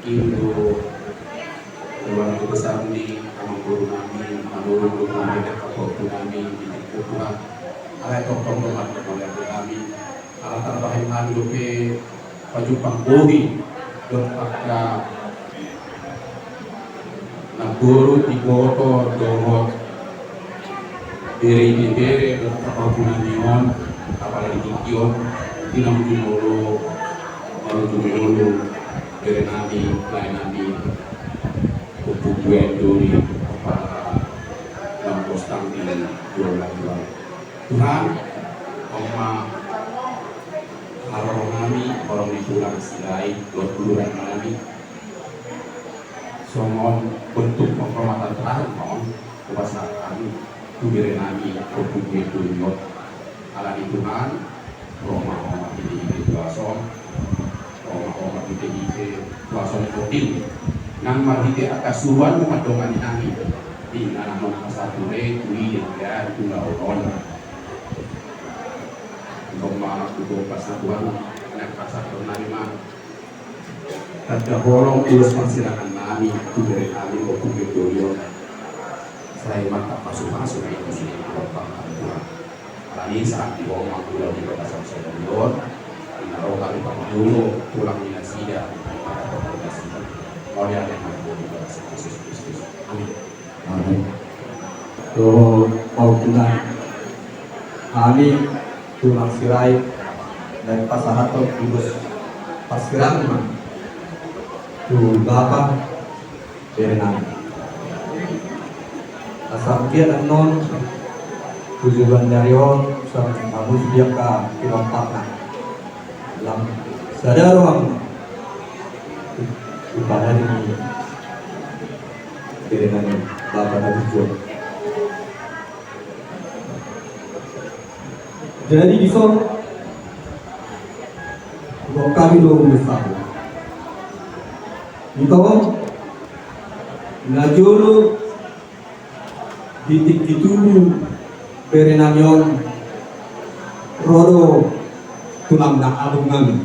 Indo Tuhan itu besar di amang guru kami, menurut guru kami dan kapolku kami di Tuhan. Alai tokong rumah oleh kami. Alat terbaik kami lupe pajupang bohi don pakka na guru di boto dohot diri di dere don kapolku nion apalagi di kion tinam jumolo malu jumolo dere nami lain nami Kupuguan duri para lampostang di jual. Tuhan, Oma Harong kami orang di pulang silai 20 kami. Somon bentuk penghormatan terakhir mohon kuasa kami kubire kami kupuguan duri ala di Tuhan Roma di kuasa Roma di kuasa kotil nang marite akasuan madongan nami di nanamon kasature tui ya tunggal on Roma kudo pasatuan nak kasatur nami mah kada holong tulus persilakan nami kubere kami oku gedoyo saya mata pasu-pasu itu sini bapak Tuhan tadi saat di bawah pulau di kota Samarinda Inaro kali Pak dulu pulang di Nasida pada komunitas oleh yang mampu Yesus Kristus. Amin. Amin. Tuh mau tunai kami tulang sirai dari pasahato kudus pasiran mah tuh bapak berenang asal dia dan non tujuan dari on sampai kamu dia ke pilotnya dalam sadar ruang ibadah ini dengan Bapak Nabi John. Jadi bisa kami dulu besar. Ikaw najolo titik ditulu perenanyon rodo tulang na abungan.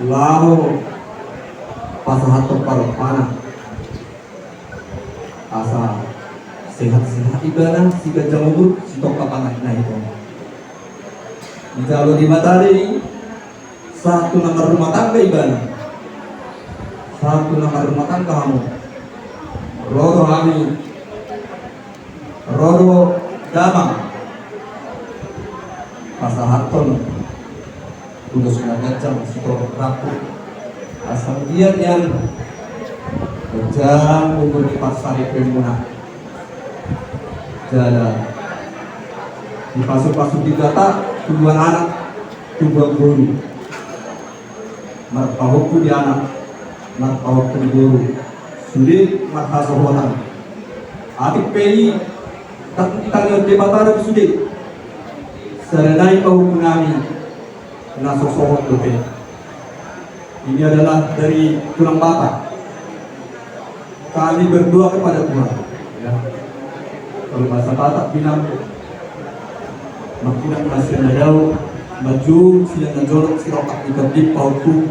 Lalu pasahato parapana asa sehat-sehat ibadah si gajah umur si tok kapanah na itu kalau di matahari satu nomor rumah tangga ibadah satu nomor rumah tangga kamu rodo kami rodo damang pasahaton kudus gajah si tok rapuh asal dia yang berjalan untuk di pasar Pemuna jalan di pasuk-pasuk di data tujuan anak tujuan guru marpahokku di anak marpahokku di guru sulit marhasohonan atik pei tak kita lihat debatar sulit serenai pahukku nami nasosohot dope. Ini adalah dari tulang bapak. Kami berdoa kepada Tuhan. Ya. Kalau bahasa Batak bilang, makinan masih nadau, maju siang najolok sirokat diketip pautu,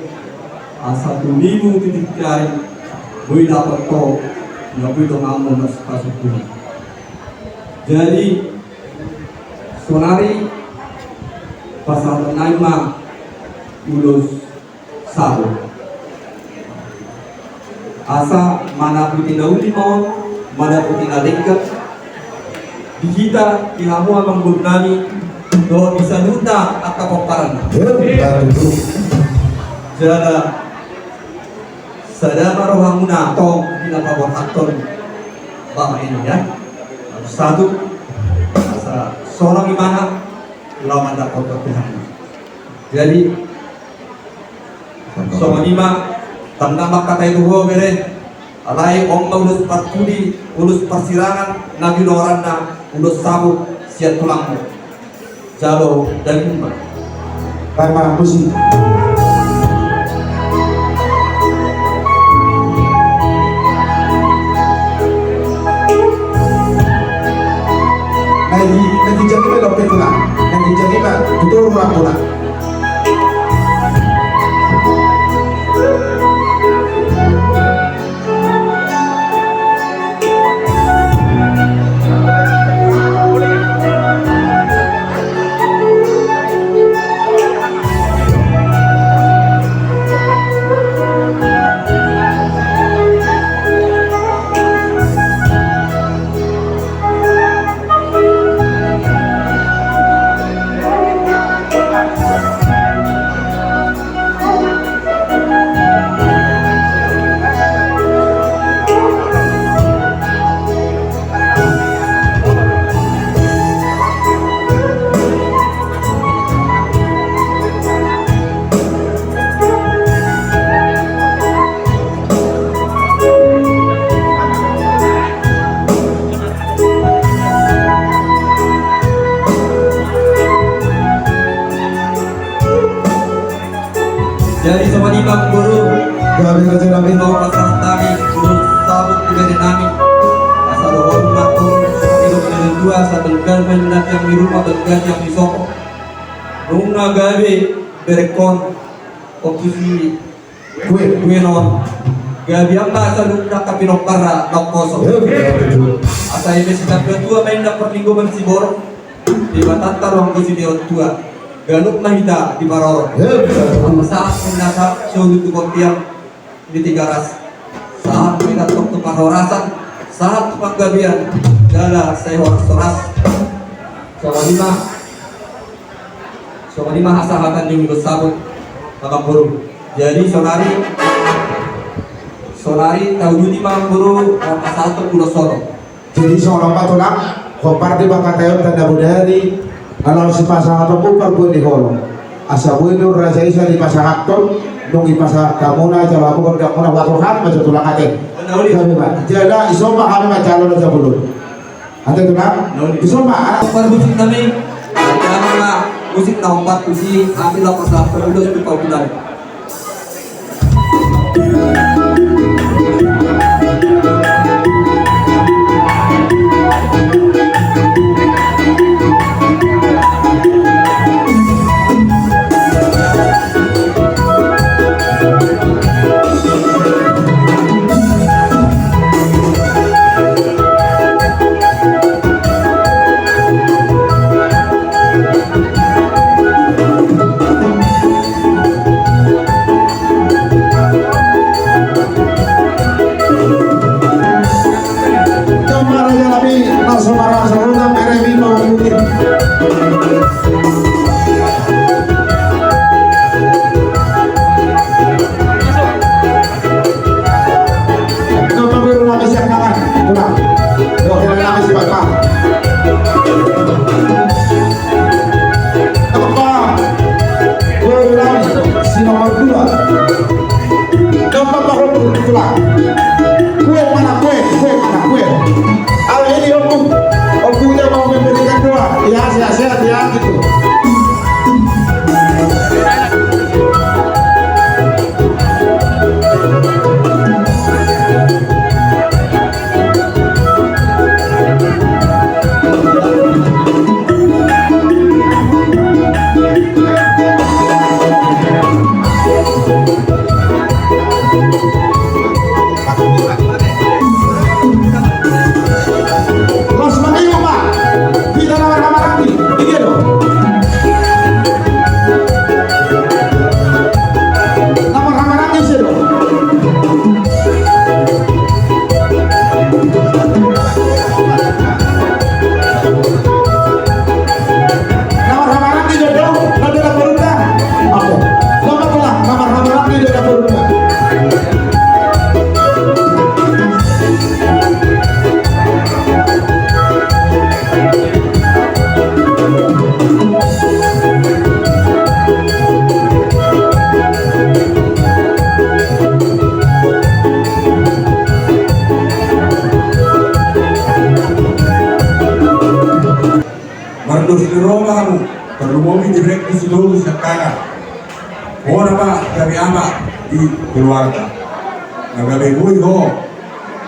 asal tulimu titik tiari, bui dapat to, bui dong amun mas kasut Tuhan. Jadi, sonari pasal naima ulus sabu asa mana puti nauli mau mana puti nalengkap dihita dihamu abang burnani do bisa nunda atau komparan jala sadama rohamuna tong bila pabor aktor bapak ini ya satu asa seorang imana lawan dapat Tuhan jadi so lima tandang kata itu ho bere alai om ulus patudi ulus pasirangan nabi norana ulus sabu siat tulang jalo dan kumba Rama musik Nanti jadi apa dokter pula nanti jadi apa betul orang pula Bang Guru, Gabi Raja Nabi. mau pasal kami urus sabut diberi nami. Asal hormat pun hidup dari dua satu garmen dan yang di rumah dan yang di soko. Nunga gabi berkon posisi gue non. Gabi apa asal nunga kapinok para nok kosong. Asa ini sudah kedua main dapat minggu si borong di batang tarong di sini tua galuk mahita di Maroro saat mendapat show itu kopiang di Tiga Ras saat kita tok tu parorasan saat panggabian gala saya soras sama lima asahakan yang bersabut Bang Guru. Jadi sonari tahu di Bang Guru pasal tu pulau Soro. Jadi seorang patulang, kompar di bakal tayo tanda budari, kalau si pasang atau kupar pun di kolong. Asa bu itu rasa isa di pasang aktor, nung ipasa kamu na jawa aku kalau kamu na watuhan macam tulang ate. Kami pak, jaga isoma kami macam lo aja bulu. Ate tulang, isoma. Per musik kami, karena musik nomor usi ambil pasal terus di populer. Gambar Raja Nabi, langsung marah serutan meremi mau mungkin. Gambar biru Nabi siap tangan, tulang. Oke, Nabi si bapak. Apa? Biru Nabi si nomor 2. Gambar baru tulang. Kue mana kue mana kue. Kalau ini ompunya mau memberikan doa, ya sehat-sehat ya gitu. Los Matillo Pak, kita nawar kamar lagi, ini dong. Nawar kamar lagi sih dong. Nawar kamar lagi dong, nanti ada perutnya. Oke, lompat pulang, nawar kamar lagi ada perutnya. Mardos di Roma kamu terlumumi direct di situ sekarang. Orang apa dari ama di keluarga. Nagabe gue ho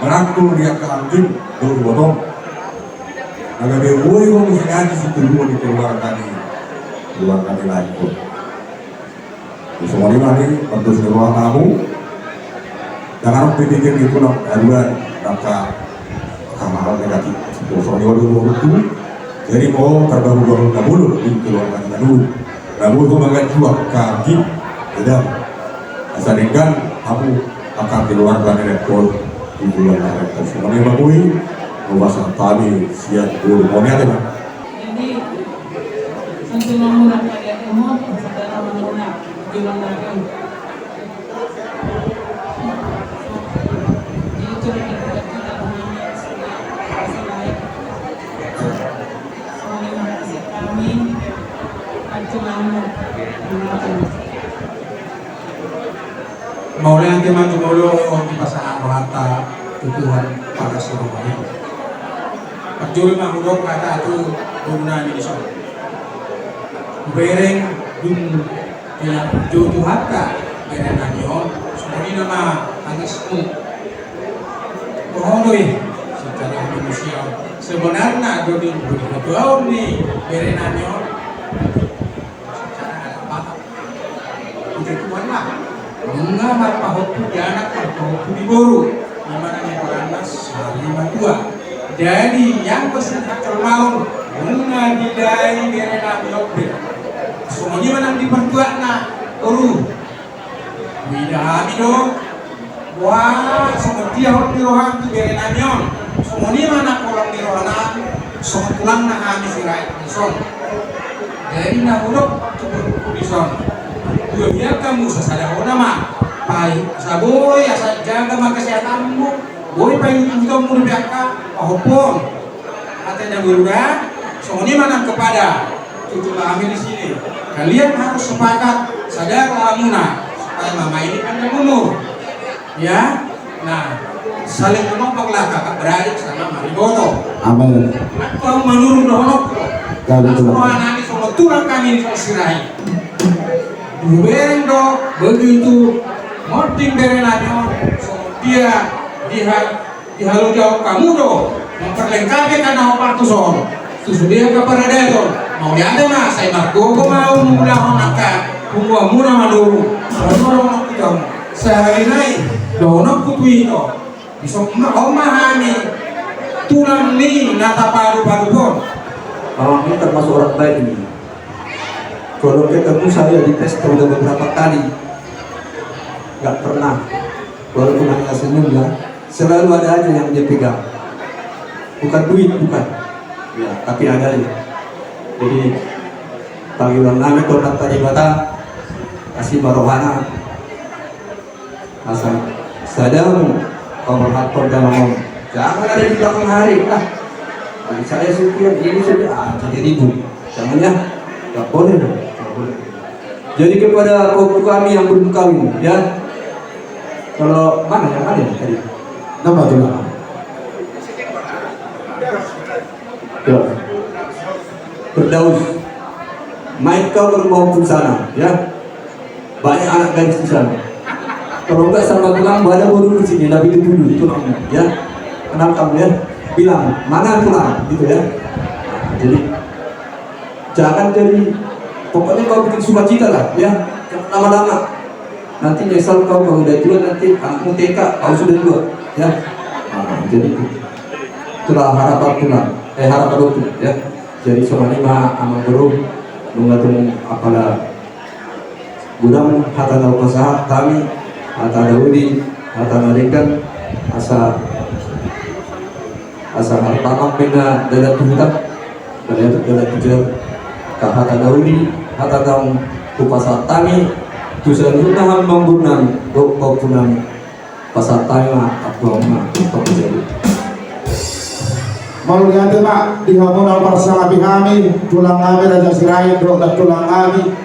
merangkul dia ke anjing do botong. Nagabe gue ho misalnya di situ di keluarga lain pun. Di semua di mana mardos di Roma kamu. Jangan pikir itu nak haruan raka kamar negatif. Soalnya waktu itu jadi mau terbaru-baru kabul di keluarga kita dulu. Namun itu mengenai dua kaki tidak asalkan aku akan keluarga elektor di bulan elektor. Semuanya bagui bahasa tadi siap dulu. Mau ni ada tak? Jadi untuk menggunakan ilmu saudara menggunakan jualan dagang. Itu kita namanya selain kami acuan Maulay ang timang tumulo di pasangan rata tutuhan para sa rumah. Pagjulo mahulog kata ito umna ni Iso. Bereng dun kaya jojo hatta berenanyo sebenarnya nama angismu pohonoi secara manusia sebenarnya dodi tahun nih berenanyo secara apa udah tuan lah mengamar pahoku di anak pahoku di boru dimana nih beranas 52 jadi yang pesan hakal mau mengadidai berenanyo semuanya menang di pertuan nah Widami dong. Wah, seperti yang di rohan tu berenanyon. Semuanya mana kolong di rohanan, semua tulang na kami siraiison. Jadi na ulok cukupison. Dua biar kamu sesada nama. Pai, saboy, asal jaga mak kesehatanmu. Boy pai untuk mu biarka, ahopon. Katanya berudah, semuanya mana kepada cucu kami di sini. Kalian harus sepakat sadar lamuna. Mama ini kan yang umur, ya. Nah, saling menolonglah kakak beradik sama Mariboto. Amin. Kau menurun dohonok. Kali itu. Semua nanti semua tulang kami disirai. Dubereng do begitu morting berenanyo, dia dihalu jauh kamu do memperlengkapi karena opar tu son. Susudia kepada dia do. Mau diada mas, saya margogo mau mudah honaka. Kumua muna manuru, manuru kita. Sehari ini, dono kutuino, bisa memahami tulang ni nata paru-paru pun. Awang ini termasuk orang baik ini. Kalau ketemu saya di tes sudah beberapa kali, nggak pernah. Walaupun hanya senyum ya, selalu ada aja yang dia pegang. Bukan duit, bukan. Ya, tapi ada aja. Jadi panggilan kami kalau tadi bata kasih barohana asal sadam pemerhatian dalam jangan ada di belakang hari lah. Bagi saya sekian ini saja jadi ribut, jangan ya, nggak boleh dong, nggak boleh. Jadi kepada kaum kami yang belum kawin ya, kalau mana yang ada tadi Nama tu lah. ya. Berdaus main kau maupun sana ya, banyak anak gadis di sana. Kalau enggak sama tulang ada baru di sini Nabi dulu tulangnya ya, kenal kamu ya, bilang mana tulang gitu ya. Jadi jangan jadi pokoknya kau bikin sukacita lah ya, jangan lama-lama nanti nyesal kau kalau udah tua, nanti anakmu TK kau sudah tua ya. Jadi itulah harapan tulang harapan itu ya. Jadi soalnya amal guru mengatur apalah gudang hatana upasaha kami hatana udi hatana dekan asa harapang pena dadat tuhutak dadat tujuan ka hatana udi hatana upasaha kami tujuan hutaham membunan gopaupunan pasar tama akbama pemujali. Mau lihat Pak di hamunal bersama kami tulang kami raja sirai dok dan tulang kami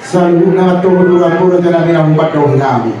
selalu nama tuh 20 jalan yang 4 doh kami.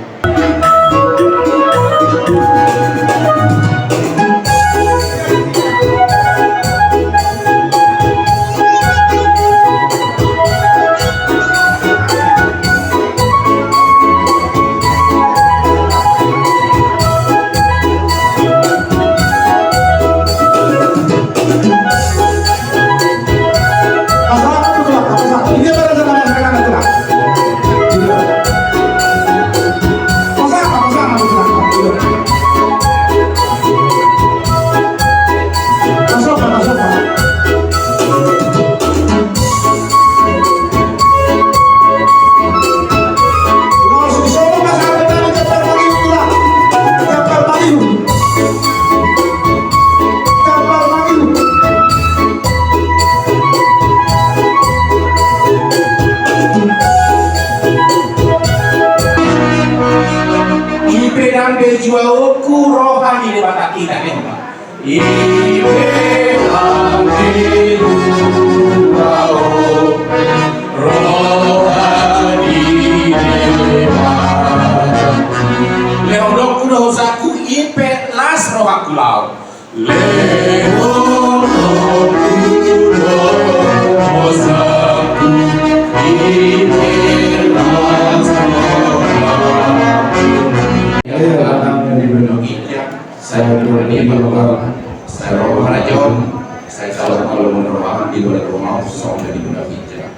sudah hijrah.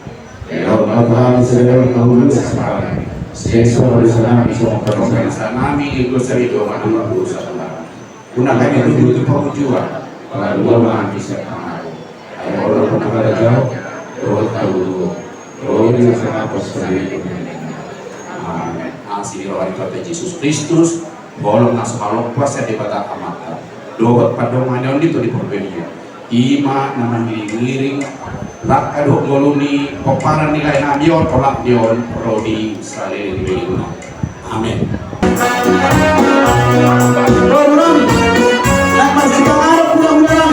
Hormat Tuhan sedaya dahulu sekarang. Sesor di sana bisa Pemirsa nami itu serido mana berusaha lah. Kuna kami itu perjuangan. Kalau dua bisa tahu. Kalau orang pada jauh, orang tahu dulu. Orang yang sangat positif. Amin. Asih roh itu Yesus Kristus. Bolong nasalok puasa di pada amata. Doa pada manyon itu di perbedaan. Ima nama ngiring lak aduk goluni peparan nilai namion tolak dion prodi salin di amin. Pulang, nak masih kalah pulang.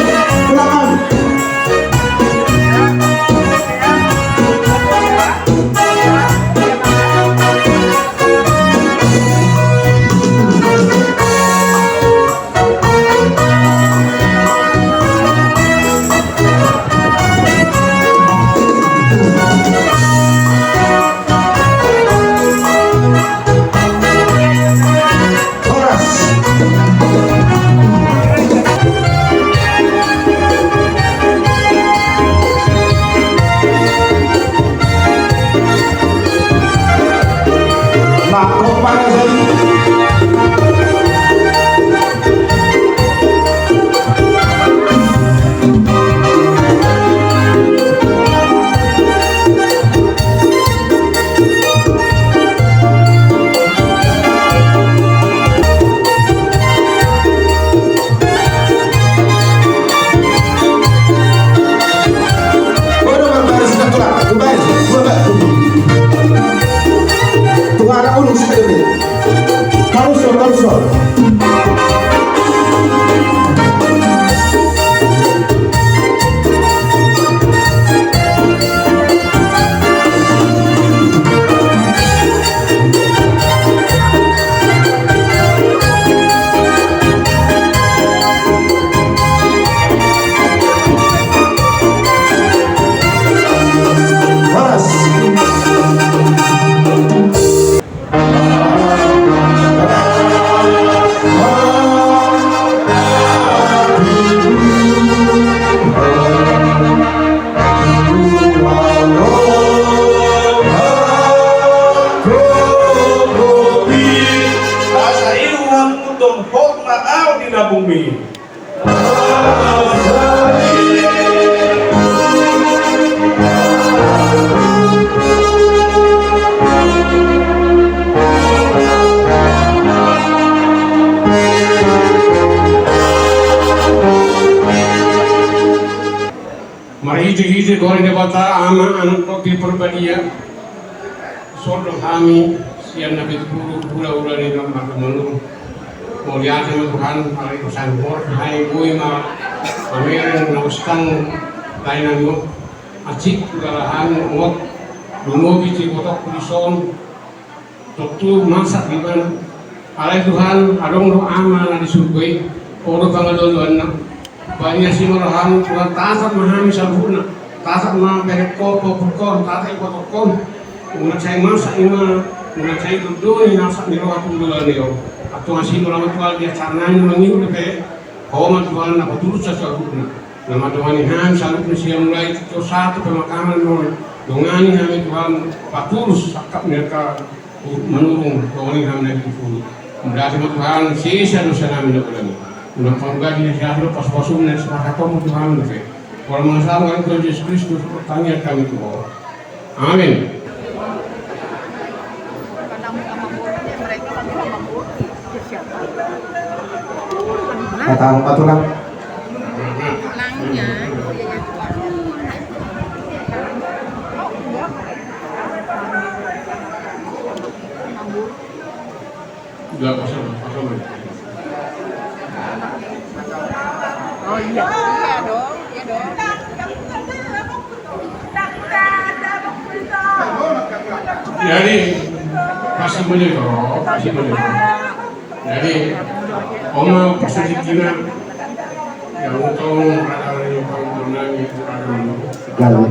Hiji goreng debata ama anak kopi perbadia sordo kami sian nabi guru pula di dalam menurut mau lihat sama Tuhan hari pesan bor hai gue ma amerin naustang lainan yo acik kegalahan ngok dumo bici kotok kulison doktu masak di mana alai Tuhan adong do ama na di surga odo pangadoluan na banyak si marahan Tuhan tasat mahami salhuna tasat mah berko popukon tasat potokon una cai masa ima una cai dudui nasa niro aku dulu niro atau masih orang tua dia caranya mengiru lepe kau Tuhan nak tulus sesuatu nama Tuhan ini salut mesti mulai itu satu pemakaman dongani kami Tuhan patulus sakap mereka menurung dongani kami lagi puluh berarti Tuhan sisa dosa kami nak ulangi ulang pangga di jahil pas-pasum dan sepakat Tuhan lepe kalau masalah dengan Yesus Kristus pertanyaan kami Tuhan amin. Kata apa tulang? Enggak pasal. Oh iya, iya dong. Jadi masih boleh. Jadi oma persedikina yang utang ada yang kaum nami ada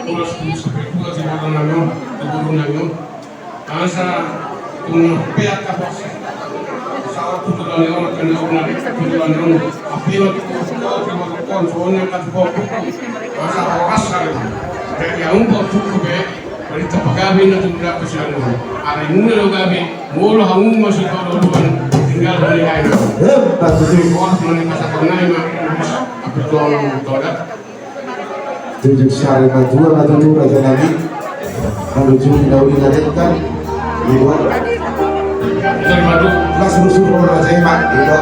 terus sepuluh sih ada nami turun nami asa tunggu pihak kapas saat itu dari orang kena orang nami api waktu itu kalau soalnya kan masa awas kali dari yang umpah cukup berita pagabi na tumula ko sila noon aray muna lo gabi mulo hangung masuk duluan tinggal menilai na kuat menikah sakit ma apa tolong todat Tujuh sehari majuan atau tuh raja nabi menuju daun dilanjutkan dua dari madu kelas rusuh raja emak dua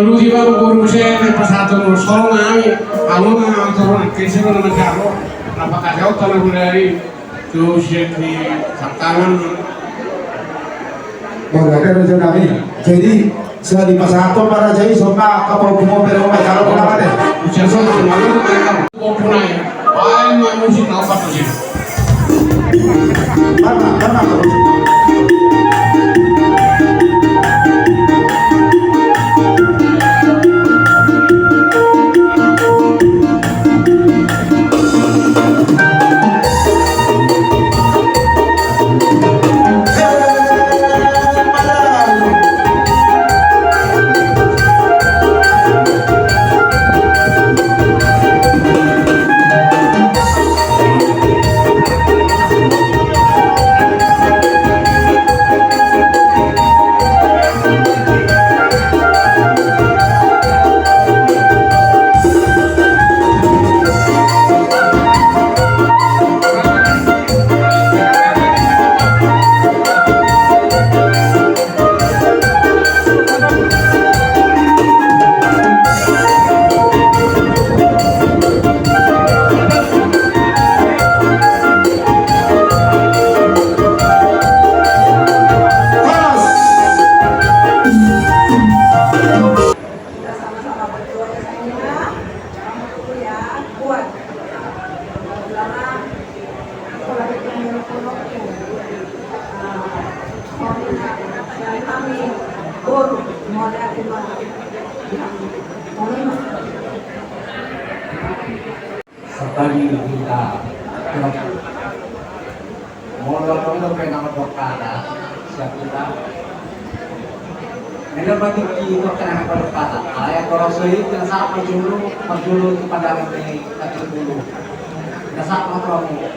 dahulu juga guru saya pas satu sorong kami kamu turun kisah nama jaro apakah jauh tanah dari tuh di tangan Mengajar raja nabi jadi saya di pasato para jai sama kapal kumau berapa cara pengaman deh usia sama malu mereka punai ay manusia apa tuh sih mana Sebagai kita modal pengen berkata siap kita ini bagi kita kena berkata ayat Rasul yang sama majulu kepada ini kata dulu yang sama kamu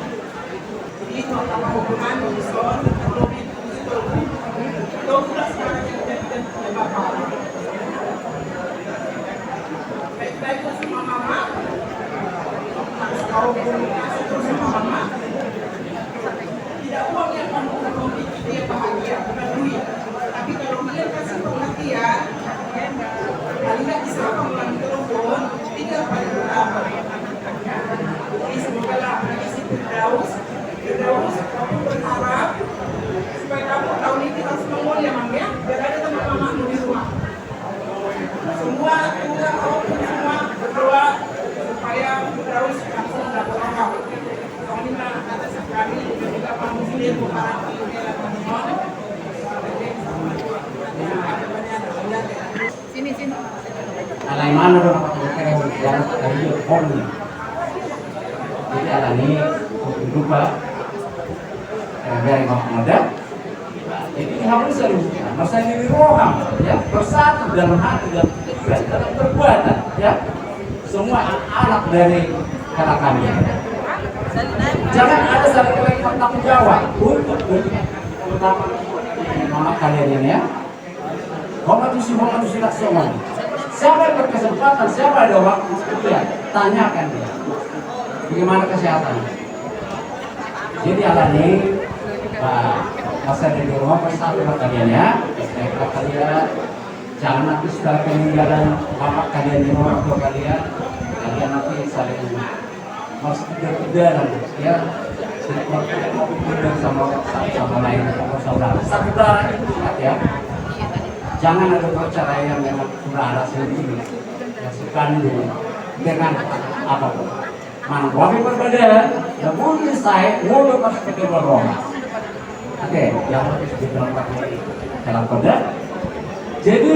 Itu apa hubungan usul itu sudah sekarang jadi bapak. Baik-baik sama mama. Kalau komunikasi terus sama mama, tidak uang yang kamu bikin dia bahagia, bukan duit. Tapi kalau dia kasih pengertian, paling nggak bisa melalui telepon, tidak pada berapa. Jadi semoga lah si Firdaus, kamu berharap supaya kamu tahun ini harus mengol ya Mam ya, biar ada teman mamamu di rumah. Semua juga semua berdoa supaya Firdaus langsung dapat orang. Soalnya kata sekali juga Pak Muslim bukan sini. alai mana dong kena berjalan dari poni jadi alani lupa dari Muhammad jadi harus serupa masa diri roham ya bersatu dalam hati dan pikiran dalam perbuatan ya semua anak dari kata kami jangan ada saling tanggung jawab untuk terutama mama kalian ini ya Muhammad Rasulullah siapa yang berkesempatan, siapa ada waktu sekian, tanyakan dia bagaimana kesehatan. Jadi alani masa di rumah bersatu kalian ya, baiklah kalian jangan nanti setelah peninggalan bapak kalian di rumah tua kalian nanti saling masuk kejar ya sedikit sama lain sama saudara itu ingat ya. Jangan ada perceraian yang berarah sendiri, yang sekandung dengan apapun. Mana wafat berbeda, ya boleh saya, boleh pas kedua roh. Oke, yang harus diterapkan dalam kode. Jadi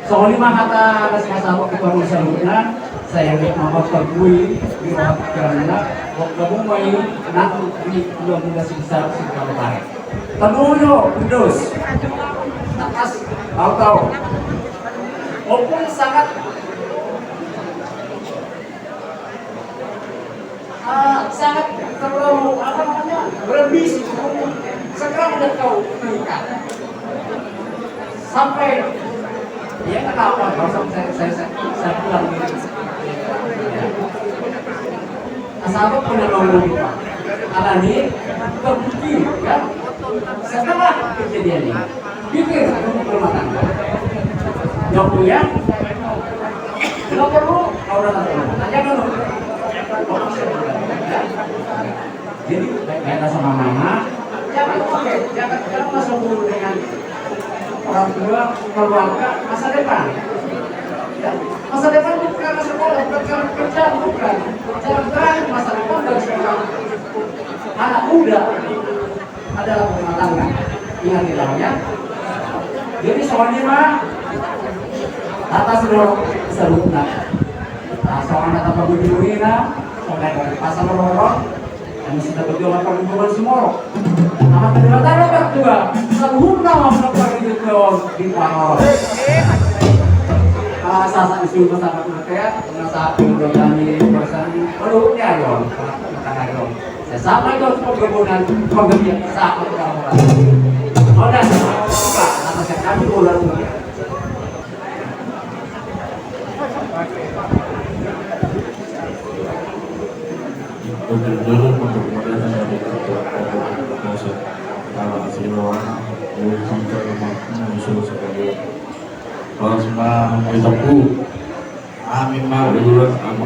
soal lima kata kasih ketua masyarakat saya mau terkui di bawah karena waktu mulai nak di belum tidak sebesar sekitar tarik. Tenuyo terus atas tahu walaupun sangat sangat terlalu apa namanya berambisi sekarang udah kau terikat sampai ya kenapa kalau saya bilang gitu ya. Asal punya ngomong alani terbukti ya setelah kejadian ini pikir untuk rumah tangga yang punya nggak perlu orang tanya dulu jadi kata sama mama jangan masuk dulu dengan orang tua keluarga masa depan ya. Masa depan bukan karena sekolah bukan karena kerja bukan jangan masa depan dari sekolah anak muda adalah rumah tangga ingat di dalamnya jadi soalnya mah atas dulu serutna soalnya kata paguyuhin na soalnya dari pasal lorong yang sudah berjualan perhubungan semua nama kedua tanah berdua seluruh nama melakukan itu di Pangor sasa isu bersama mereka mengasah kami bersama perlu ya dong tengah dong saya sampai ke perkebunan penggebiak sama orang-orang udah atas kami ular dulu untuk kemudian dari kalau hasilnya sampai musuh sebagai kalau semua menghidupku amin mau dulu aku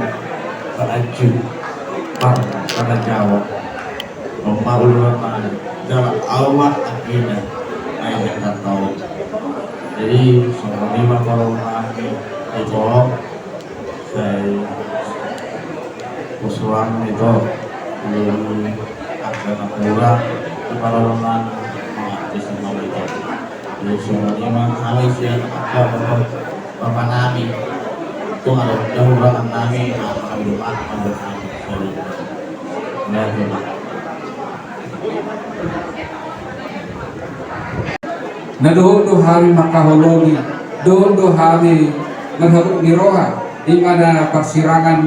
teraju pada Jawa mau dulu jalan awak akhirnya ayah tak tahu jadi semua lima kalau kami itu saya usulan itu belum ada kurang kepala lemah mengerti semua itu jadi semuanya mah harus yang ada bapak nami itu ada jauh nami akan doa pada kami dari mereka na doon hari makahologi doon hari menurut niroha di mana persirangan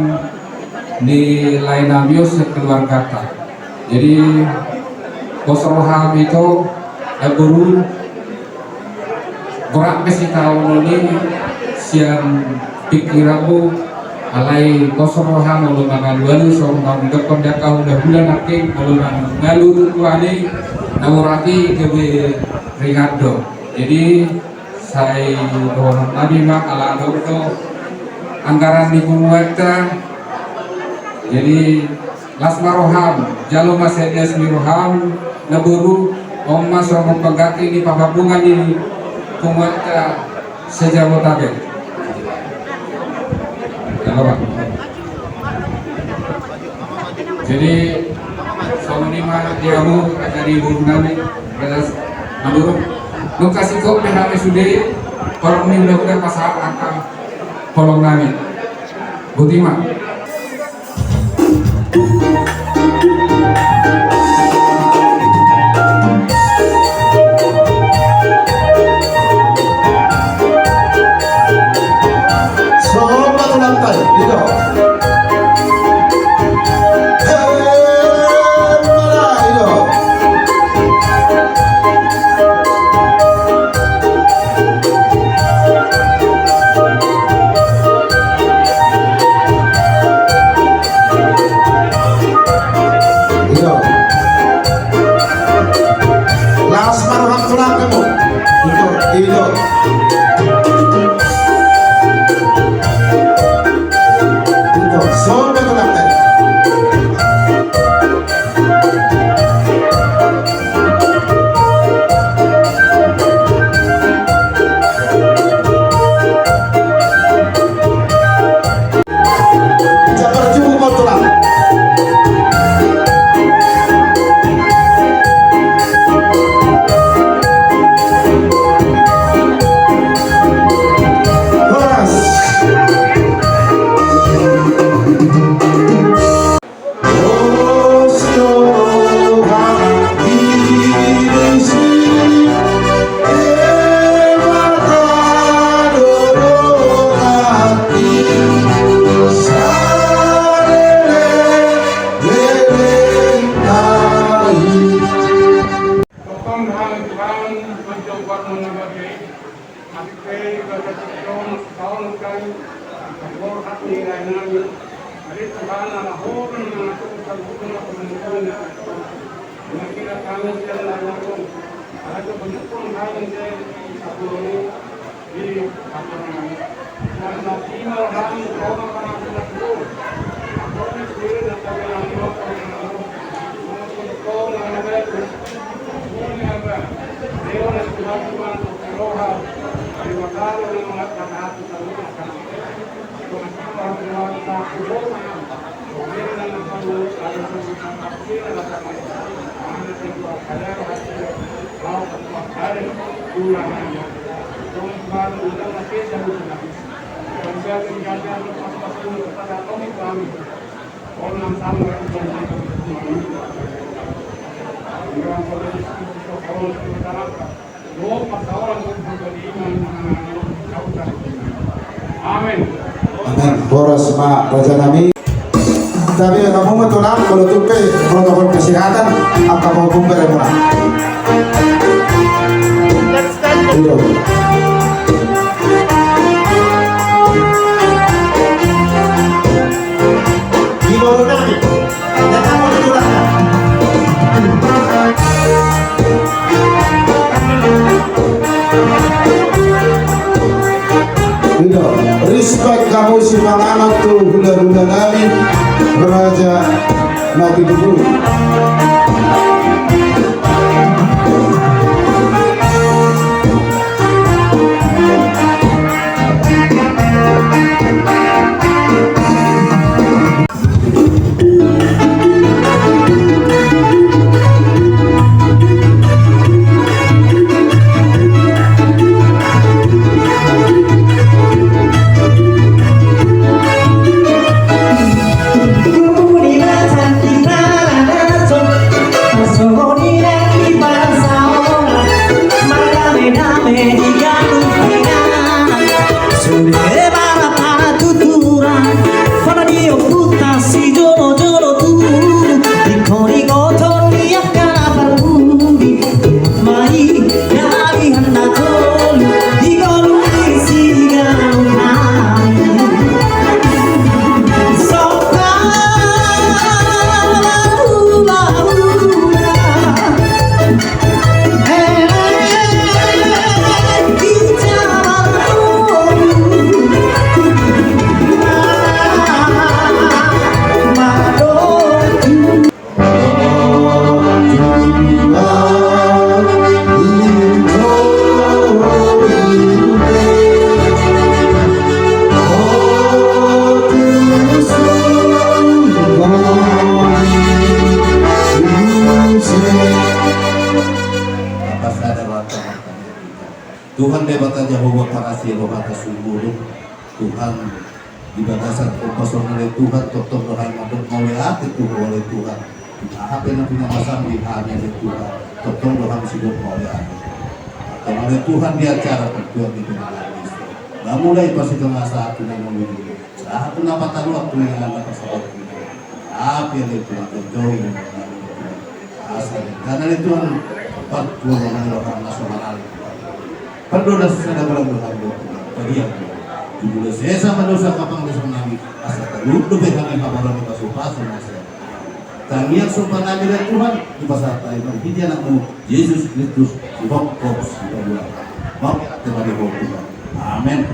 di lainamio sekeluarga. Jadi Kosroham itu guru berak besi tahun ini siang pikiranmu alai Kosroham lalu mangalualu seorang depan dakau dah bulan akhir lalu mangalu tuani nawurati kebe ringado. Jadi saya doa nabi mak ala itu anggaran di Kumweta. Jadi Lasmaroham, Jalo Masedes Miroham, Naburu, Oma Somo Pagati di Pagabungan di Kumweta Sejabotabek. Jadi Somonima Diamu dari Burunami, Belas Naburu, Lokasi kok PHP Sude, Kolom ini udah pasal angka kolom nami, Butima. Selamat ulang tahun, gitu. Tuhan Tuhan mencoba mengabai akhir kata tahun kali Tuhan hati lainnya hari Tuhan alahur mengatur hubungan kemudian kira kami jalan lalu ada banyak pun hal yang satu di apa karena timur kami orang orang sudah turun orang sendiri dan kami Amin. Amin. Boros Pak Raja Nami. Tapi kamu mau tunang menutup protokol kesehatan apa mau kumpul murah? Di bawah nami, jangan mau tunang. Respect kamu si anak tuh hula-hula nami Raja Nabi Dulu. Tuhan debata Jehovah pakasih roh atas sungguh Tuhan di batasan kosong oleh Tuhan totong rohan madut oleh hati Tuhan oleh Tuhan apa yang punya masam di hanya oleh Tuhan totong rohan hidup oleh hati atau oleh Tuhan di acara Tuhan di dunia ini nah mulai pasti ke masa aku yang memilih saat aku dapat tahu waktu yang anak pesawat apa yang Tuhan terjauh asal karena Tuhan Tuhan rohan nasional Perdoa sedang berlaku bagian. Judul sesa manusia kapang desa nabi asal terlalu lebih kami kabaran kita supas masa. Tangian sumpah nabi dan Tuhan di pasar Taiwan hiji anakmu Yesus Kristus di bokos di bawah. Mau terima Tuhan. Amin.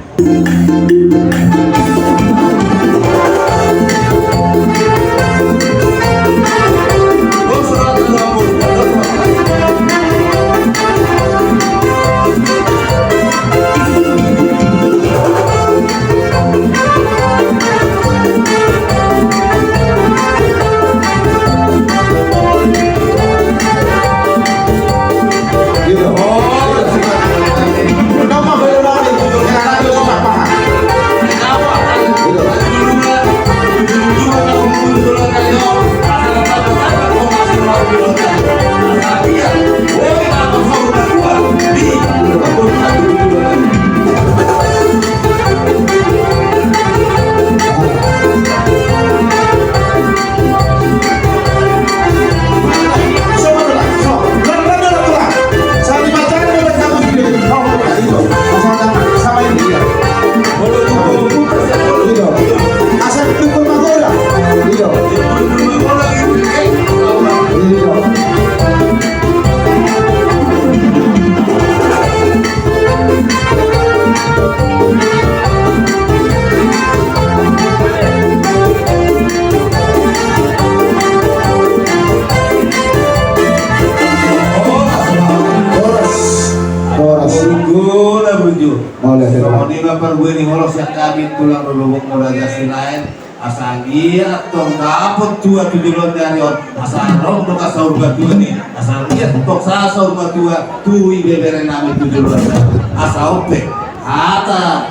Oleh Di perbuini holos yang kami tulang lubuk muda jasi lain asal dia tong kapot tua tujuan dari asal rong doka saurga tua nih asal dia tok saurga tua tui bebere nami tujuan asal ope hata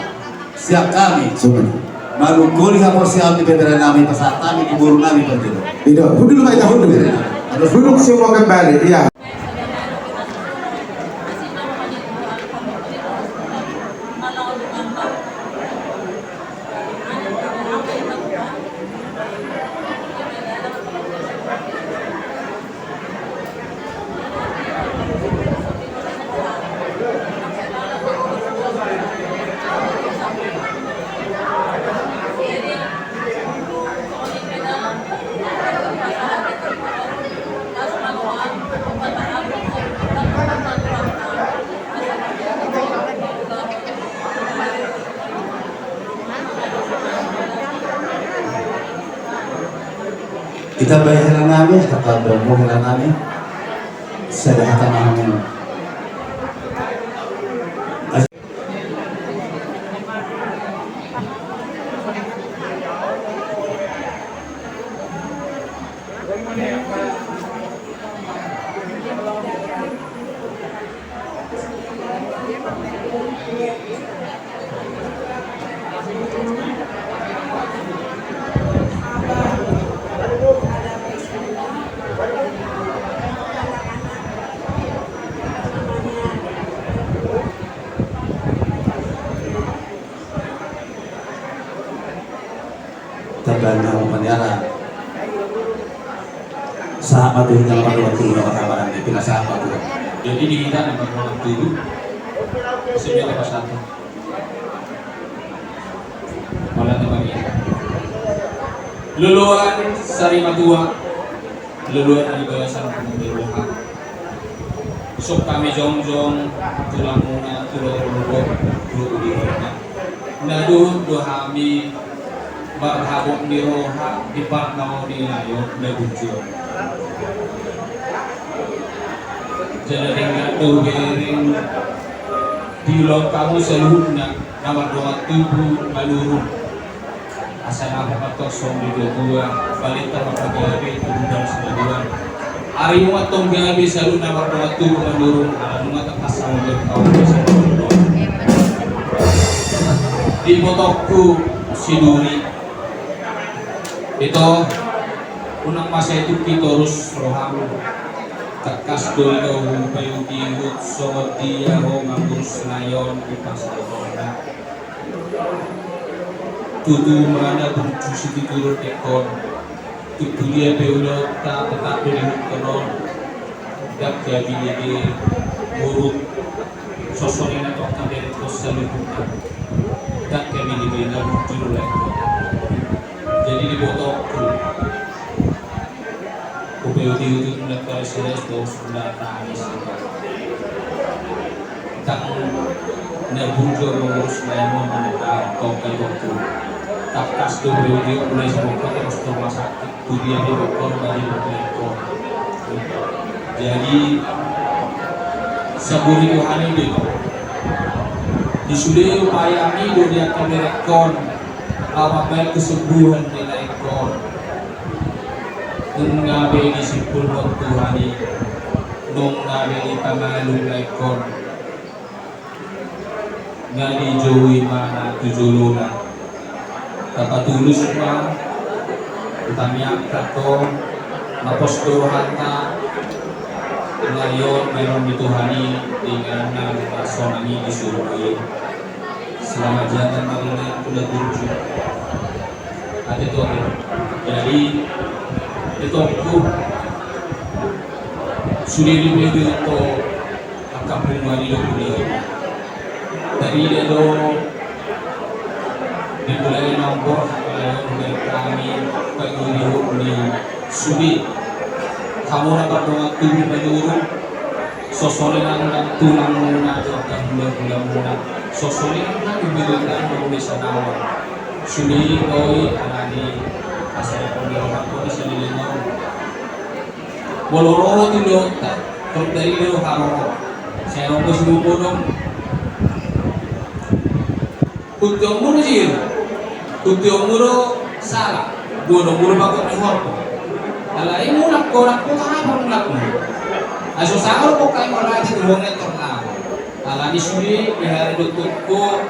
siap kami baru kuli hapor siap di bebere nami pasal kami kubur nami penjuru Itu, dulu baik tahun dulu. Duduk semua kembali, ya. kita bayar nami kata bermu hela nami sedekah nami tabana upaniyara sahabat itu yang pada waktu orang-orang di pila sahabat itu Jadi di kita nomor 27 9 1 malah teman ya. Luluan Sarimatua, luluan dari balasan pemuda sok kami jongjong tulang muna tulang lubuk dulu di rumah. Nadu dohami berhabuk di roha di part mau di layo nabujur. Jadi ngatu bering dilong kamu seluruhnya nomor 27 malurun asal apa patok som di 22 balita mapagabi tudang 92 ari mo atong gabi selalu nomor 27 malurun ala mga takasang kaum di motokku siduri itu unang masa itu kitorus rohamu takas dolo payu diut so dia ho ngambus nayon ipas dona tutu mana bucu siti turut ekon tutu dia peulo ta tetap berihut konon dak jadi dia buruk sosorina tok kadere kos saluputan dak kami dibina bucu lekon jadi dibotokku Upayuti itu melakukan series bahwa sudah tangis tak nabunjo mengurus layanan menetap tongkai waktu tak kas tu upayuti mulai sebuka terus rumah sakit tujuan di dokter dari dokter jadi sabuni Tuhan ini disudi upaya ini dia akan direkon apabila kesembuhan nilai kon nung ngabe disipul ng Tuhani nung ngabe ipangalong laikon nga di Joey mana tujuluna kapatulus pa utamiak kato mapostuhan ta ngayon mayroon ni Tuhani dengan ng sonangi disuruhi selamat jalan marinan kuda turju at ito jadi itu aku sudah dibeli itu akan pribadi dulu dari itu dimulai nombor oleh kami pengurus di Subi kamu dapat waktu menurut sosoran dan tulang muna dan bulan muna sosoran dan diberikan Indonesia nawar Subi koi alani asal pengelolaan itu bisa dilihat. Boloro itu lihat, kalau dari itu haro, saya nunggu sebelum bodong. Kutyo muro sih, kutyo muro salah, bono muro bakal dihorko. Alai mulak korak ko kahapon mulak mo. Aso sakor ko kayo malaki tuwang netor na ako. Alani suri ihari dutut ko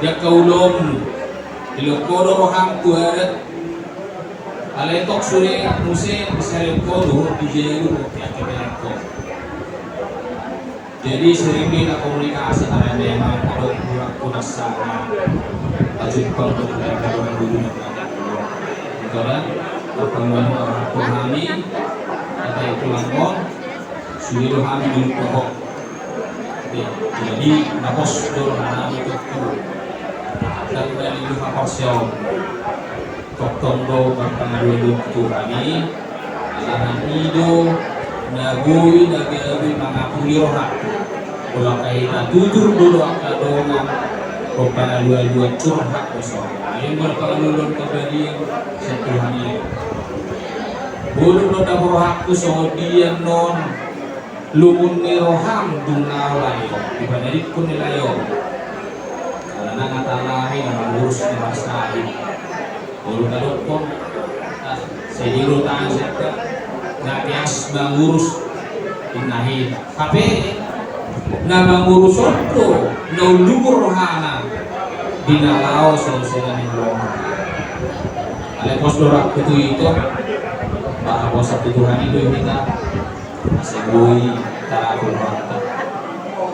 ya kaulom ilokoro roham kuaret. Alai tok suri musim besar ko luhur di jelu ya keberko. Jadi sering kita komunikasi dengan yang kalau kurang kurang sama, lanjut kalau dari orang dulu karena pertemuan orang kami atau itu langkon sudah kami dulu pokok. Jadi napos dulu kami itu dan dari itu hasil Toktondo berpengaruh itu kami anak itu nagui mangapuli rohak kalau kaita tutur dulu akan dongan kopana dua curhat kosong yang berpengaruh kembali setuhan ini bulu noda rohak kosong dia non lumun ni roham dunau layo dibanding pun nilayo karena kata lain mengurus masalah bulu kadok pun saya tangan saya bias mengurus inahi tapi na mengurus itu no lugur rohana dinalao solusinya nih belum ale pos dorak itu para bos satu Tuhan itu kita segui taratur mata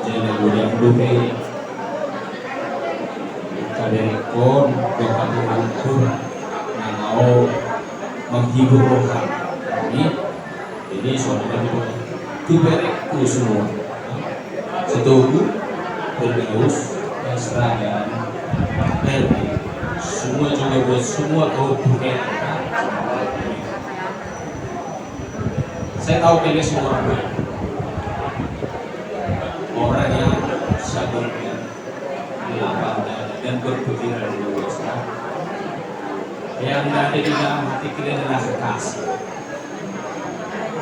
jadi boleh dupe kadang kon doa Tuhan nangau menghibur rohani ini saudara itu semua setuju bergaus seragam semua juga buat semua kebutuhan saya tahu pilih semua orang yang sabarnya lapang dan berpikiran dewasa yang ada di dalam hati kalian adalah kasih.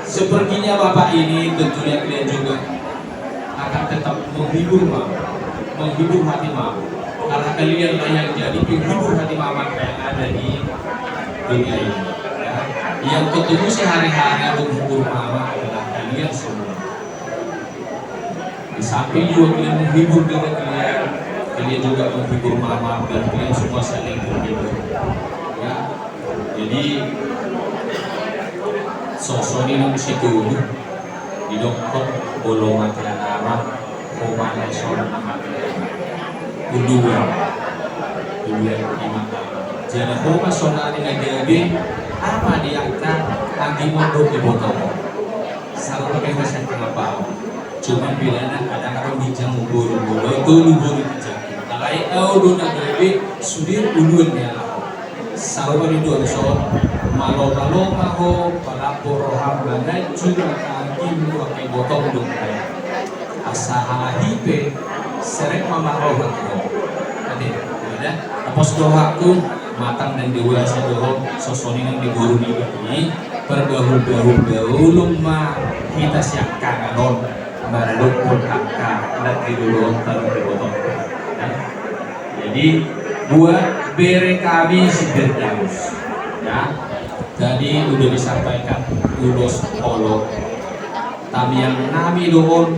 Sepertinya Bapak ini tentunya kalian juga akan tetap menghibur hati mama karena kalian lah yang jadi penghibur hati mama yang ada di dunia ini ya. Yang ketemu sehari-hari menghibur mama adalah kalian semua di samping juga kalian menghibur diri kalian juga menghibur mama dan kalian semua saling terhibur ya. Jadi sosok ini mesti dulu di dokter bolong makanan amat rumah nasional kedua lima jadi rumah nasional ini jadi apa diangkat lagi mondok di botol selalu pakai bahasa kenapa cuma bilangnya kadang orang bijang buru-buru itu buru bijang kalau dona jadi sudir uluan ya selalu itu ada soal malo-malo maho palapor roham bangai juga kaki pakai botol dong asa hipe sering mama roham tadi ada apos doaku matang dan dewasa doa sosoni yang diguru ini bergaul mah kita siapkan non baru pun kakak lagi dulu taruh di botol jadi buat bere kami Firdaus ya. Tadi udah disampaikan ulos polo tapi yang nami doon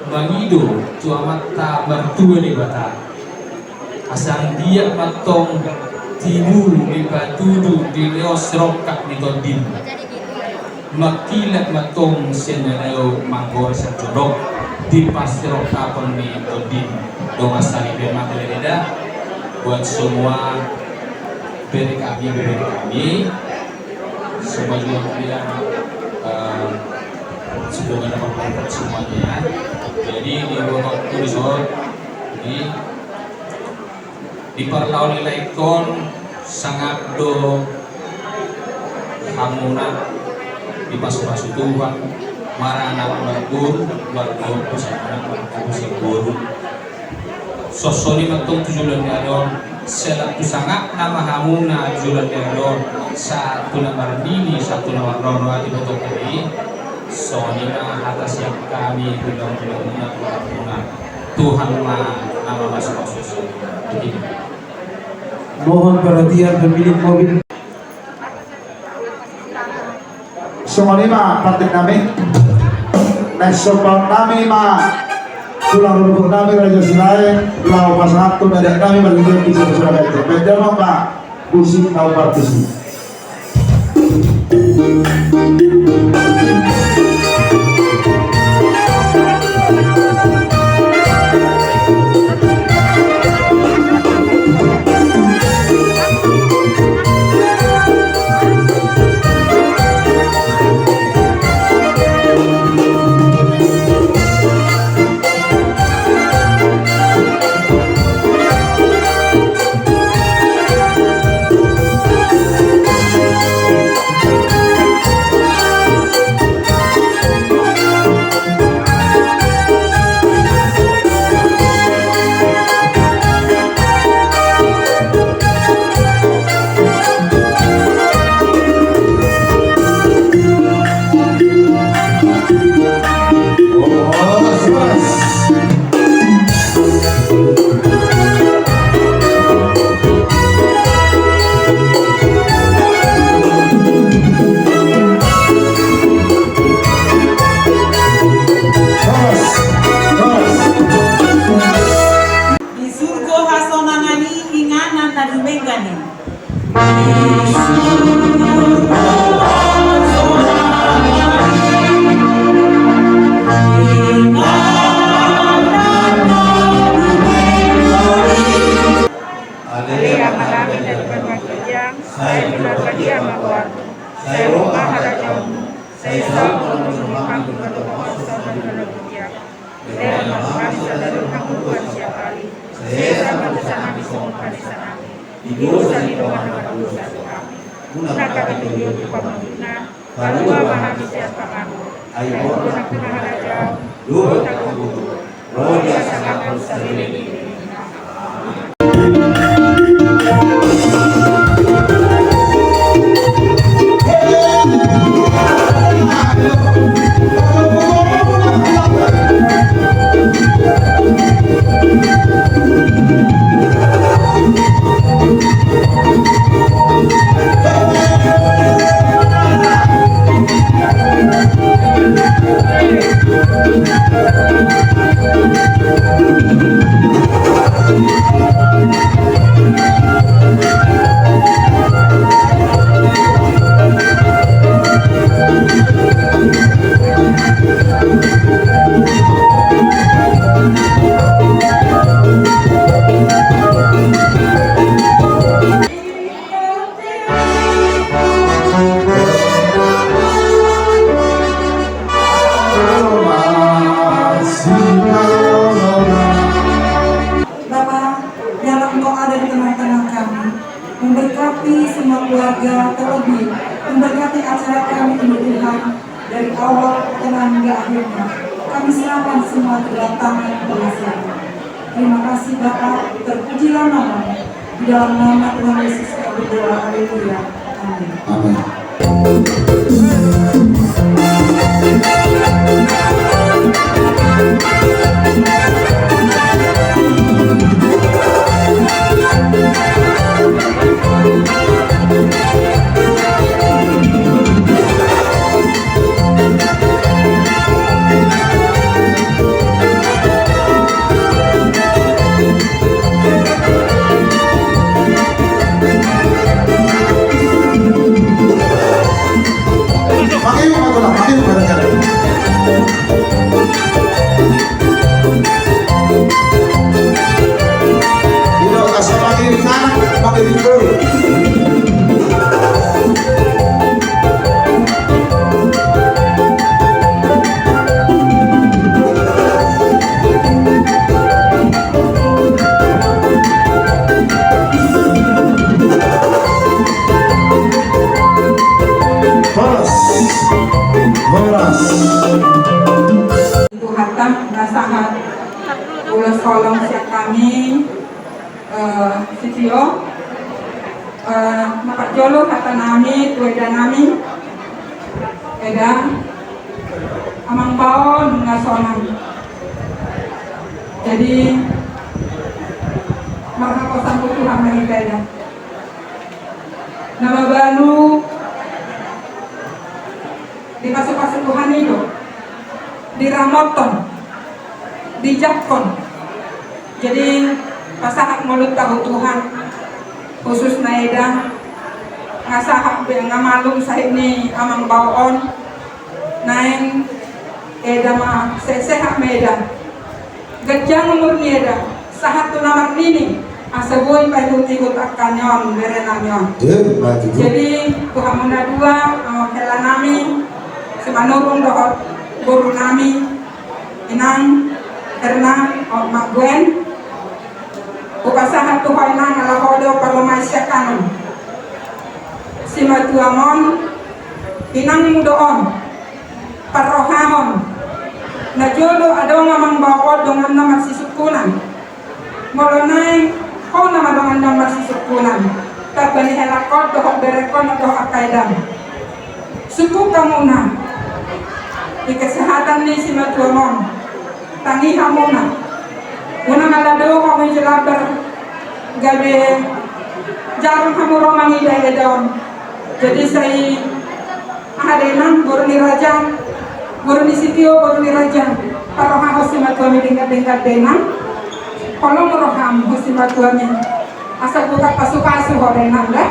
mangido cuamata bantua di bata asang dia matong timur di batudu di leos rokak di todin makilat matong senareo manggor sa jorok di pas rokapon di todin dong asali bermata leda buat semua beri kami semua juga kalian semoga dapat berkat semuanya jadi di Botok Turisor ini diperlawan oleh ikon sangat do hamuna di pasu-pasu Tuhan marana berburu pusana berburu sosoni matong tujuan diadon selatu sangat nama hamuna jualan diadon satu nama dini satu nama rono di Botok ini sonina atas yang kami benar-benar Tuhan ma nama masing-masing. Begini. Mohon perhatian pemilik mobil. Semonima partai kami. Nesopang kami tulang lumpur kami Raja Selain lau pasang aktu dari kami berhubungan di Surabaya. Beda Pak musik lau partisi. Memberkati semua keluarga, terlebih memberkati acara kami ini Tuhan dari awal pertengahan hingga akhirnya. Kami serahkan semua ke dalam tangan Tuhan. Terima kasih Bapa, terpujilah nama-Mu. Di dalam nama Tuhan Yesus kami berdoa. Haleluya. Amin. Amin. Kolom siap kami sitio mapak jolo kata nami tueda nami edang amang baon ngasonam. Jadi marhakosan ko Tuhan mahintay na. Namabanu di pasok-pasok Tuhan itu, diramoton, dijakon. Jadi pasahak mulut tahu Tuhan khusus naida ngasahak ngamalum sahini amang bawon naeng eda ma sesehak meda gajang umur nieda sahat tu namar nini asaboy ikut akan nyon berena nyon. Jadi Tuhan muna dua hela nami semanurung dohot guru nami inang Herna Mak Gwen ukasahat Tuhan nang alahodo palomasya kanon si matuamon inang mudoon parohamon na jolo adaw ngamang bawod dongan na magsisukunan molonay ko na madongan na magsisukunan tagbani helakot dohok berekon at dohok akaydam suku ka muna ikasahatan ni si matuamon tangiha muna una ngalado kami jelabar gabe jarum hamuro mangi daya daun. Jadi saya adenan guru ni raja, guru ni sitio, guru ni raja. Paroha hosimat kami tingkat denang. Kalau meroham hosimat kami asal buka pasu horenan lah.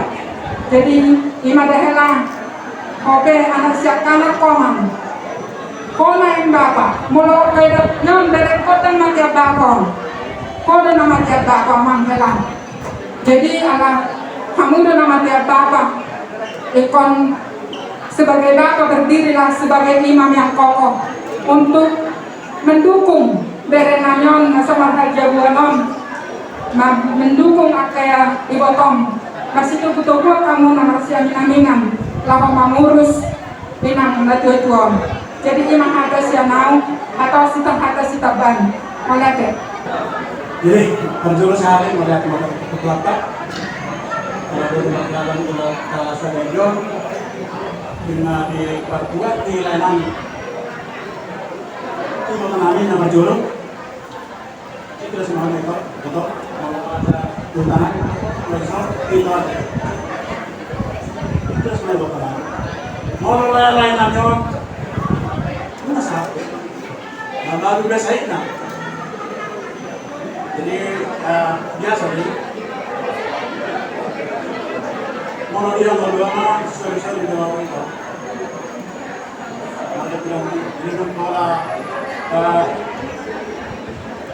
Jadi ima dahela oke anak siap kanak komang. Kona yang bapa, mula kaya nyon dari kota mati bakon, kota nama mati bakon mangkelan. Jadi ala kamu udah nama mati bapa, ikon sebagai bapa berdirilah sebagai imam yang kokoh untuk mendukung berenanyon sama raja buanom, mendukung akaya ibotom. Masih tuh kamu nama siamin amingan, lama mengurus pinang natuatuan. Jadi imam ada sianau atau sita ban oleh deh. Jadi berjurus hari melihat kelapa kalau di dalam pulau Sadejon dengan diperkuat di layanan itu mengenai nama jurung itu semua itu untuk ada tuntunan besar itu ada itu semua bukan mau layanannya nah, baru biasa itu jadi biasa nih mau dia mau doang sorry doang itu ada bilang ini pun pola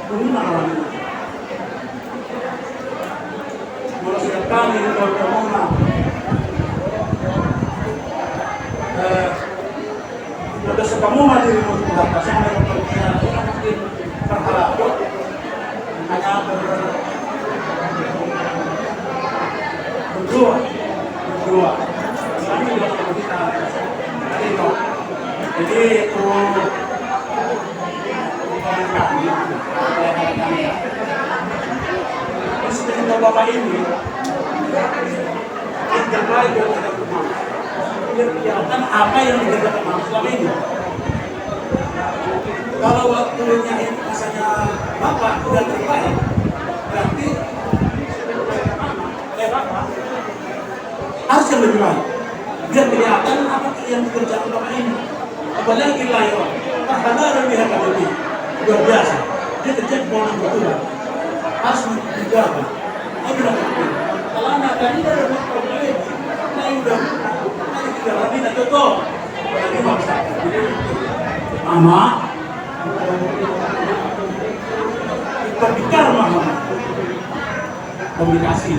guna orang mau siap kali kalau kamu udah sekamu mati di mulut pasang dengan perkiraan itu mungkin terhalang hanya berdua kami sudah kita tadi itu jadi itu seperti bapak ini yang terbaik buat kita semua kelihatan apa yang dikerjakan Mama selama ini. Kalau waktunya ini masanya Bapak udah terbaik, berarti Bapak harus yang lebih baik. Biar kelihatan apa yang dikerjakan Bapak ini. Apalagi layak, karena lebih lebih luar biasa. Dia kerja di bawah betul, harus dijaga. Kalau anak tadi ada problem, nah udah. Tapi tak cukup. Lagi bangsa. Mama, berbicara mama. Komunikasi.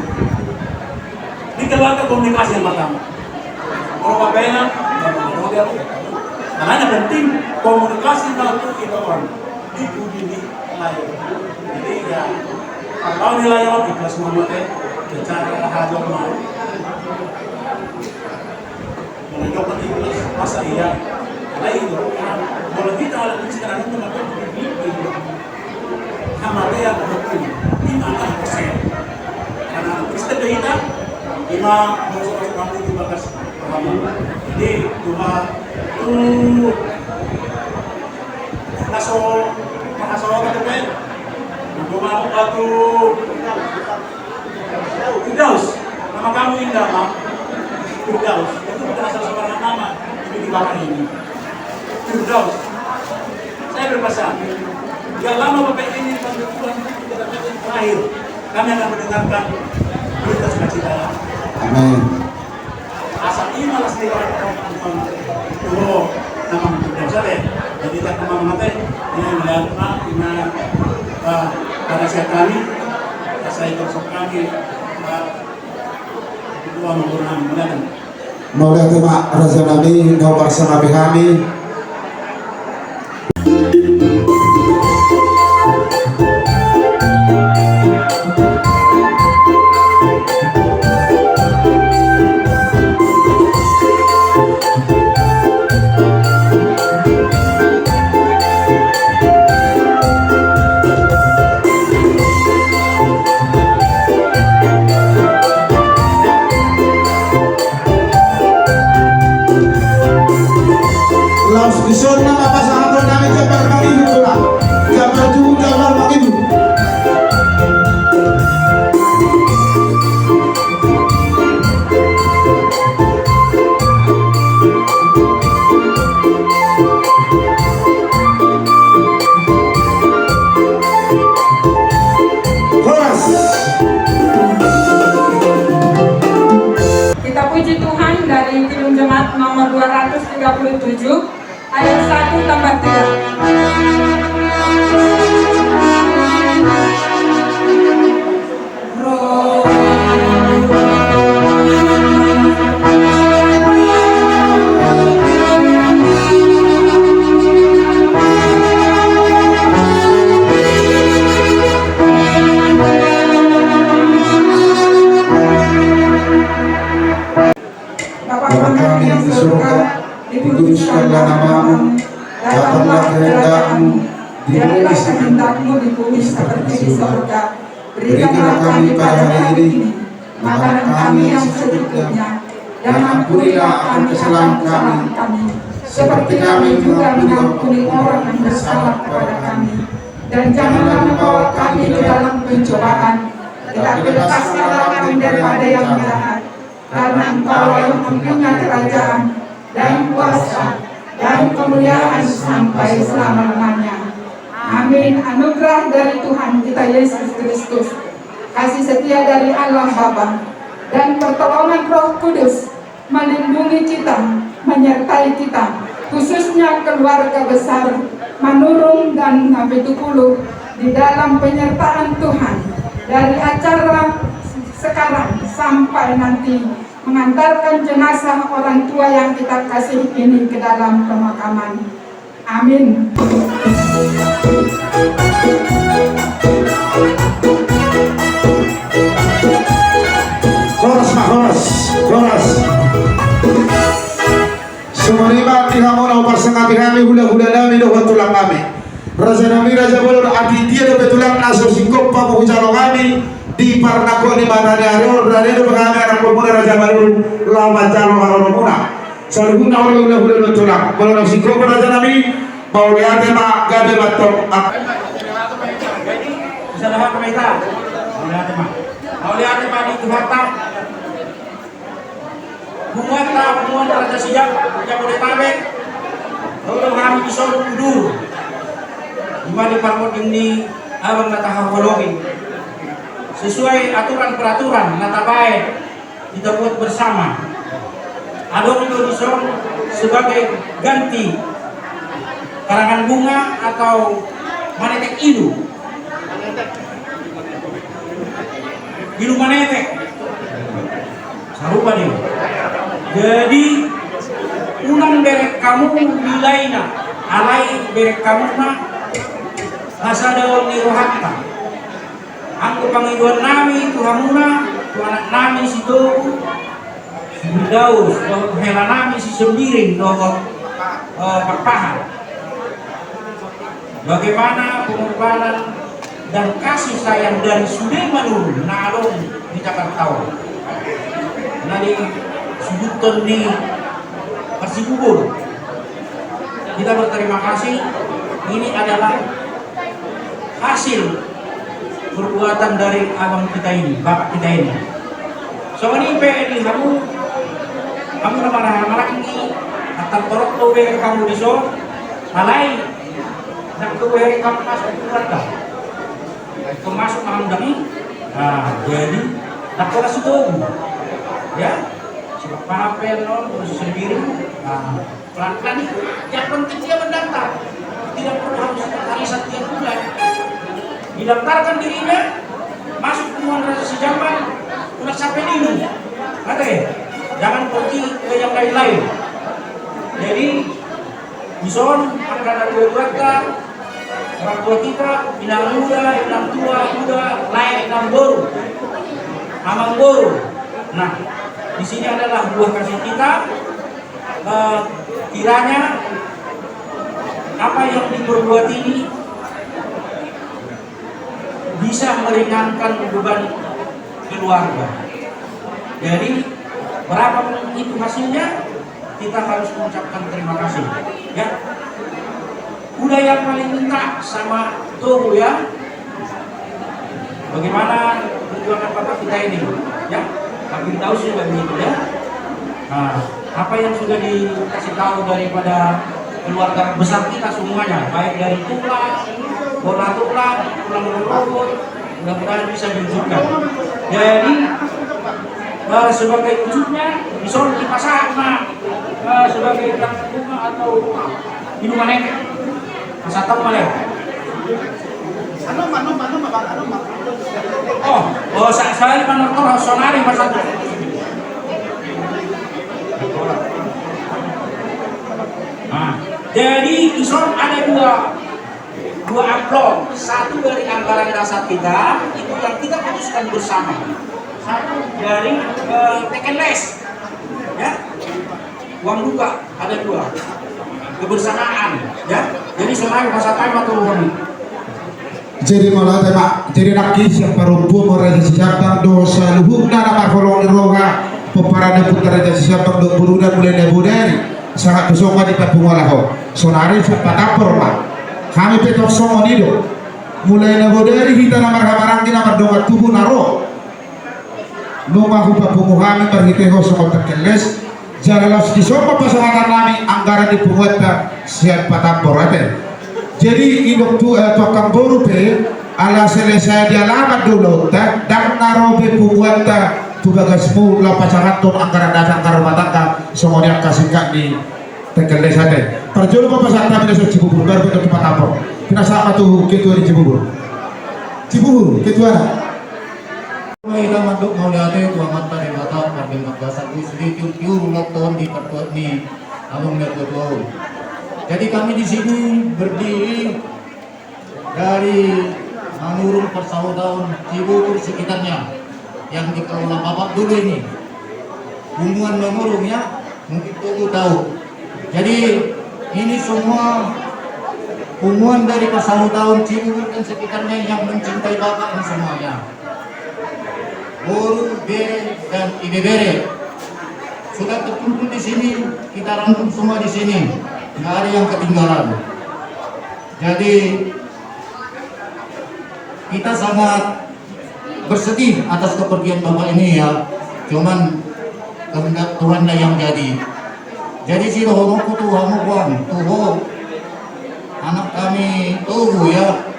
Di keluarga komunikasi yang pertama. Kalau bapaknya, karena penting komunikasi untuk kita orang. Itu dini layak. Jadi ya, kalau nilai orang ikhlas mama teh, bicara hajat mau. Menunjukkan ikhlas masa iya lain kalau kita alat sekarang itu maka hamada yang betul iman persen karena Kristen kita imam masuk kamu di batas jadi Tuhan naso kata ben Tuhan batu Firdaus, nama kamu indah, Pak. Firdaus, itu berasal sembarang nama di bawah ini. Firdaus, saya berpesan, jika lama Bapak ini berpulang terakhir, kami akan mendengarkan berita sukacita. Amin. Asal ini malah sedikit oh, nama Firdaus saja. Jadi tak nama mati ini melihat pada siap kami, saya ikut kami. Maulia tema Raja Nabi Kau bersama kami. Disuruh nama pasangan kami Jabar Magidu lah, Jabar Juhu, Jabar Magidu. Koras. Kita puji Tuhan dari Kidung Jemaat nomor 237. Ayat 1 tambah 3. Bapa kami yang di surga, dikuduskanlah namamu, datanglah kehendakmu, biarlah kehendakmu di bumi seperti di surga. Berikanlah kami pada hari ini makanan kami yang secukupnya, dan ampunilah akan kesalahan kami, seperti kami juga mengampuni orang yang bersalah kepada kami. Dan janganlah membawa kami ke dalam pencobaan, tetapi lepaskanlah kami daripada yang jahat, karena Engkau yang mempunyai kerajaan dan kuasa dan kemuliaan sampai selama-lamanya. Amin. Anugerah dari Tuhan kita Yesus Kristus, kasih setia dari Allah Bapa, dan pertolongan Roh Kudus melindungi kita, menyertai kita, khususnya keluarga besar Manurung dan Nabetukulu di dalam penyertaan Tuhan dari acara sekarang sampai nanti mengantarkan jenazah orang tua yang kita kasih ini ke dalam pemakaman. Amin. Koras. Sumariba di kamu na uparsang kami hula-hula namin do tulang kami. Raja Nabi Raja Bolor ati dia do betulang naso singkop pa mohujalo kami di parnako ni mana ni aro rade do kami anak pemuda Raja Baru lama jalo karo muna. Saluhun na hula-hula do tulang. Bolor singkop Raja Nabi mau lihat ma gabe matok. Bisa dapat kita. Mau lihat ma di Tuhan. Bunga Raja Siap Jabodetabek lalu kami bisa mundur dimana parmod ini abang natahawalogin sesuai aturan-peraturan natabae kita buat bersama adong itu disong sebagai ganti karangan bunga atau manetek ilu manetek sarupa nih. Jadi unang berek kamu nilainya alai berek kamu na nasa dalam nirohata angko pangiduan nami tuhamuna tu anak nami si Dogu si Firdaus hela nami si Sembiring dohot Perpahan. Bagaimana pengorbanan dan kasih sayang dari Sudirman na along di Jakarta nadi Subuton di Persibubur. Kita berterima kasih. Ini adalah hasil perbuatan dari abang kita ini, bapak kita ini. So ini di kamu na marah ini atau torok to kamu di so alay nak to kamu masuk keluarga. Itu masuk dami. Nah, jadi tak pernah sudah ya sebab parapel terus sendiri. Nah, pelan-pelan itu yang penting dia mendaftar, tidak perlu harus hari setiap bulan didaftarkan dirinya masuk Pemuan Raja Sejamban udah sampai dulu ada ya, jangan pergi ke yang lain-lain. Jadi bison antara keluarga orang tua kita inang muda, inang tua, muda, layak inang boru, amang boru. Nah, di sini adalah buah kasih kita. Kiranya apa yang diperbuat ini bisa meringankan beban keluarga. Jadi berapapun itu hasilnya, kita harus mengucapkan terima kasih. Ya, udah yang paling minta sama Tohu ya, bagaimana perjuangan bapak kita ini, ya, kami tahu sudah begitu ya. Nah, apa yang sudah dikasih tahu daripada keluarga besar kita semuanya, baik dari tulang, bola tulang, tulang rumput, mudah-mudahan bisa diwujudkan. Jadi sebagai wujudnya disuruh dipasang sebagai berangkat bunga atau minuman nek kesatan malah. Oh, saya menonton sonari pasal. Nah, jadi Ison ada dua amplop, satu dari anggaran dasar kita itu yang kita putuskan bersama, satu dari Tekenles, ya, uang duka ada dua, kebersamaan, ya. Jadi selain masa time atau uang. Jadi malah tema, jadi nak kisah perempuan orang siapa dosa luhurna nama kolong roga peparana putra raja siapa dok burudan mulai nebudari sangat besok di papungalah sonari siapa kapor mah kami petok songo nido mulai nebudari kita nama kamarang kita nama dongat tubuh naro nunggu aku papunguhami berhiteho songo terkeles jalalos di sopa pasangan kami anggaran di pungueta siapa tapor ate. Jadi induk tu tukang boru pe ala selesai dia lama dulu dan narobe pembuatan tu bagas mula pasangan ton anggaran dasar rumah tangga semua dia kasih kak di Tekeles ada. Perjolo apa pasangan kami dasar Cibubur baru betul tempat apa? Kena sama tu ketua di Cibubur. Cibubur ketua. Kita manduk mau lihat tua mata di mata pada masa itu sedikit piur lokton di perkuat ni abang berdoa. Jadi kami di sini berdiri dari Manurung Persaudaraan Cibubur sekitarnya yang dikelola bapak dulu ini. Hubungan Manurung ya, mungkin Togu tahu. Jadi ini semua hubungan dari Persaudaraan Cibubur dan sekitarnya yang mencintai bapak dan semuanya. Boru, Bere, dan Ibebere sudah terkumpul di sini. Kita rangkum semua di sini. Nggak ada yang ketinggalan. Jadi kita sangat bersedih atas kepergian bapak ini ya. Cuman kehendak Tuhan lah yang jadi. Jadi si rohoku Tuhan Tuhan anak kami Togu ya.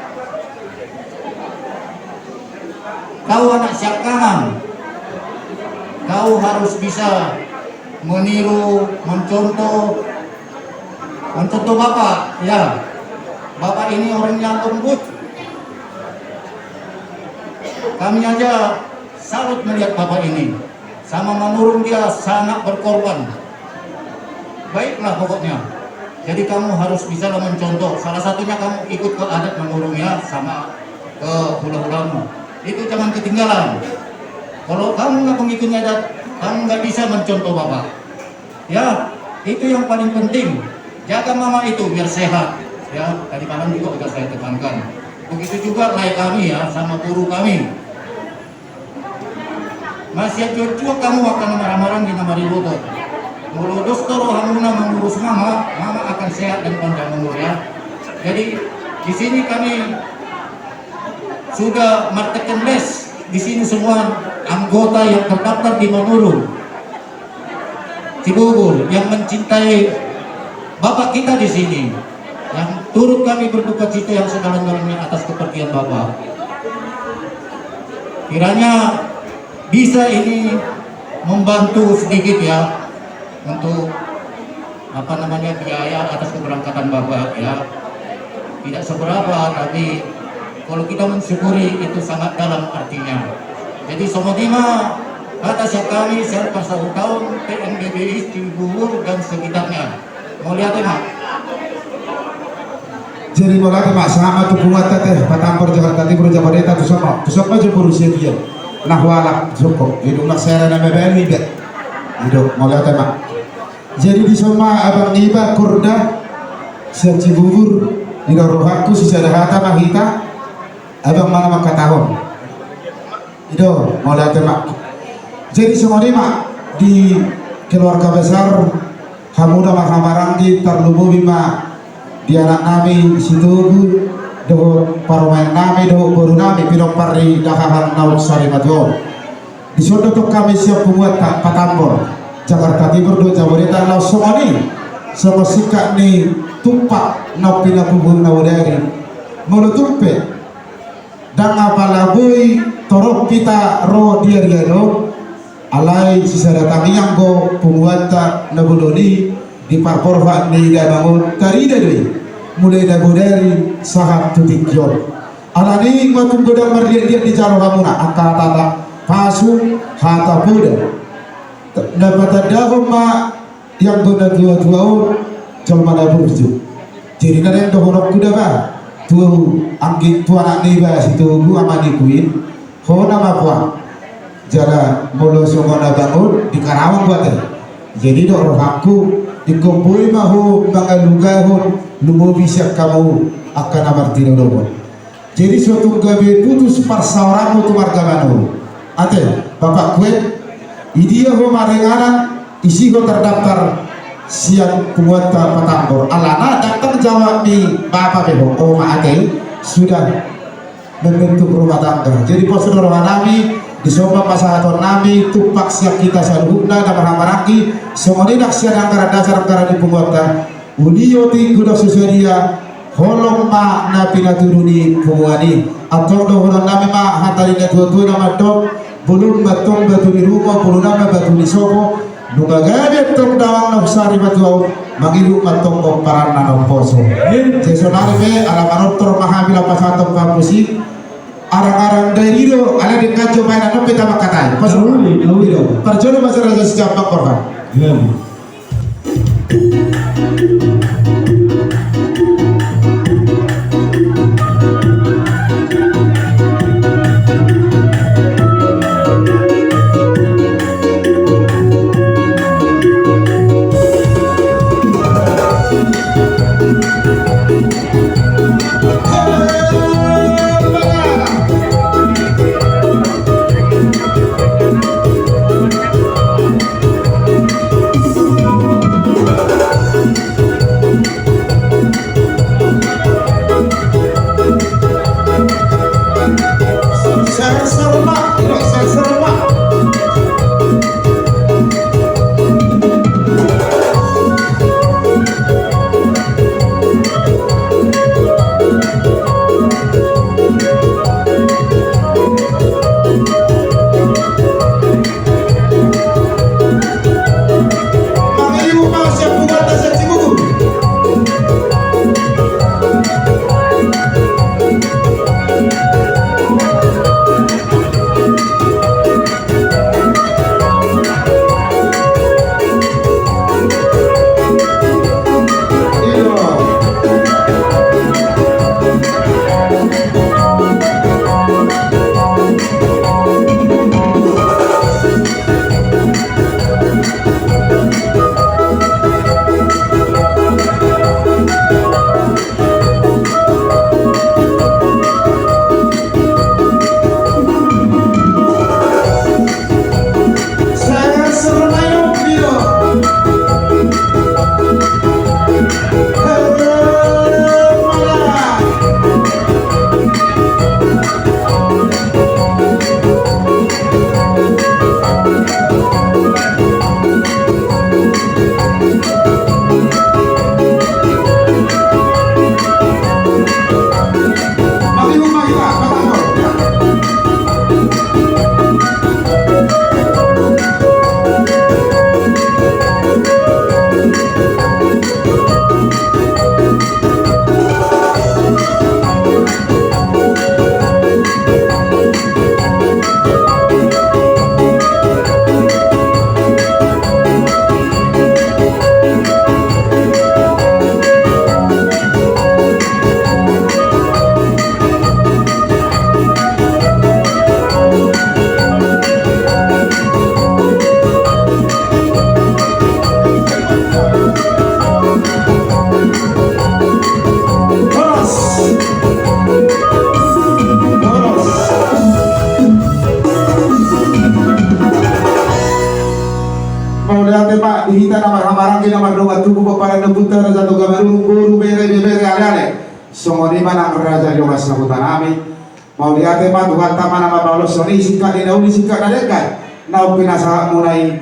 Kau anak siap kanan. Kau harus bisa meniru, mencontoh bapak ya. Bapak ini orang yang lembut. Kami aja salut melihat bapak ini. Sama Manurung dia sangat berkorban. Baiklah pokoknya. Jadi kamu harus bisa mencontoh. Salah satunya kamu ikut ke adat Manurung ya, sama ke hula-hulamu. Itu jangan ketinggalan. Kalau kamu nggak mengikuti adat, kamu nggak bisa mencontoh bapak. Ya, itu yang paling penting. Jaga mama itu biar sehat. Ya, tadi malam juga sudah saya tekankan. Begitu juga layak kami ya, sama guru kami. Masih cucu kamu akan marah-marah di nama ribotot. Kalau dokter hamuna mengurus mama akan sehat dan panjang umur ya. Jadi di sini kami sudah martekan les. Di sini semua anggota yang terdaftar di Manurung Cibubur yang mencintai Bapak kita di sini, yang turut kami berduka cita yang sedalam-dalamnya atas kepergian Bapak. Kiranya bisa ini membantu sedikit ya untuk biaya atas keberangkatan Bapak ya. Tidak seberapa, tapi kalau kita mensyukuri itu sangat dalam artinya. Jadi Somodima atas kami serta 1 tahun PNBBI Cibubur dan sekitarnya. Mau lihat ya Mak? Jadi mulai mak sama tu kuat teh Patampor Jakarta Timur Jakarta tu sama je berusia dia. Nah wala cukup. Hidup nak saya nama BNI bet. Hidup mau lihat mak. Jadi di semua abang iba kurda Cibubur di rohaku sisadahata mahita abang mana maka tahun. Itu mau lihat mak. Jadi semua ini mak di keluarga besar Hamuda Mahamaranggi Tarlubu Bima di anak nami situ do parmain nami do baru nami pinok pari dahahan naut sari matuo di sodo tu kami siap pembuat Patampor Jakarta Timur do Jabodetabek lau somoni sama sikak ni tumpak nau pina kubur nau dari mulutupe dan apalagi torok kita ro dia no alai sisa datangi yang go pembuat nabudoni di parporva ni dah bangun tari dari mulai dari sahat tutikyon alani matum godang marliat di jaro hamuna akata pasu hata puda dapat dahum ma yang goda tua cuma ada burju jadi nada yang dohonok kuda ba tua angin tua nak ni ba situ gua amani kuin hona mapua jala mulu sumona bangun di Karawang buat jadi dok rohaku dikumpuli mahu bangalugahun lumo bisa kamu akan amartino dobo jadi suatu gabe putus parsauramu tu marga manu ate bapak kue idia ho marenganan isi ho terdaftar siang pembuatan Patampor alana datang jawab di bapak beho oma ate sudah membentuk rumah tangga jadi posodor nami di semua pasangan nami tupak siap kita salubna dan berhamaraki semua tidak siap angkara dasar-angkara di pembuatan Uniyoti kuda susadia holong ma na pinaturuni pumuani atau do holong nami ma hatari na tuatu nama dok bulun batong batu di rumah bulun nama batu di sopo nunga gabe tong dawang na usari batu magiru matong ko paran na poso sesonari be ala manottor mahamila pasatong papusi arang-arang dari itu ala di kaco mainan nopo kita makatai pas perjono masih raja sejak korban Mami rumah kita, patah Pak dihita nama hamarang kina madonga tubuh kepada nebuta raja toga baru guru bere ale songoni mana raja di mas nabutan ami mau lihat Pak Tuhan taman nama Paulus soni singkat di nauli singkat nadekan nau pinasa mulai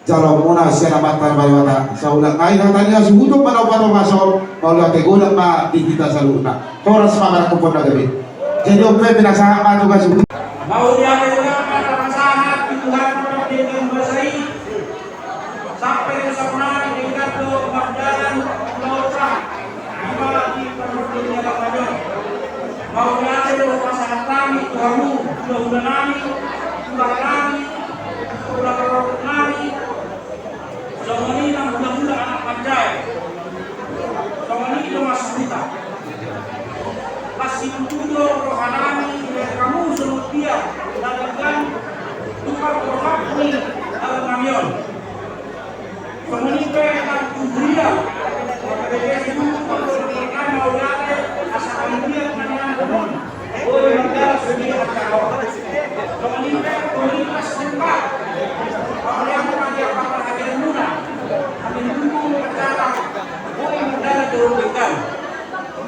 jalur muna siapa matan bayawata saulang ngai hatanya subuto pada pato masuk mau lihat golak Pak dihita saluna horas pamer kumpul lagi jadi ope pinasa apa tugas subuto mau lihat pada masalah Tuhan dengan bersai sampai kesempurnaan hingga ke Magdalan Lautan apalagi permudinya Bapak mau lihat pasangan kami Tuhanmu sudah nami Tuhan kami sudah nami Somoni nang budak-budak anak panjai Somoni itu masuk kita kasih tujuh rohanani dari kamu seluruh dia dan tukar rohani dalam kamion Pemerintah dan dunia PBS itu memperkenalkan maulana asal dia menang umum oleh negara sendiri atau pemerintah setempat oleh mengajar pakar hajar muna kami dukung acara oleh negara dirugikan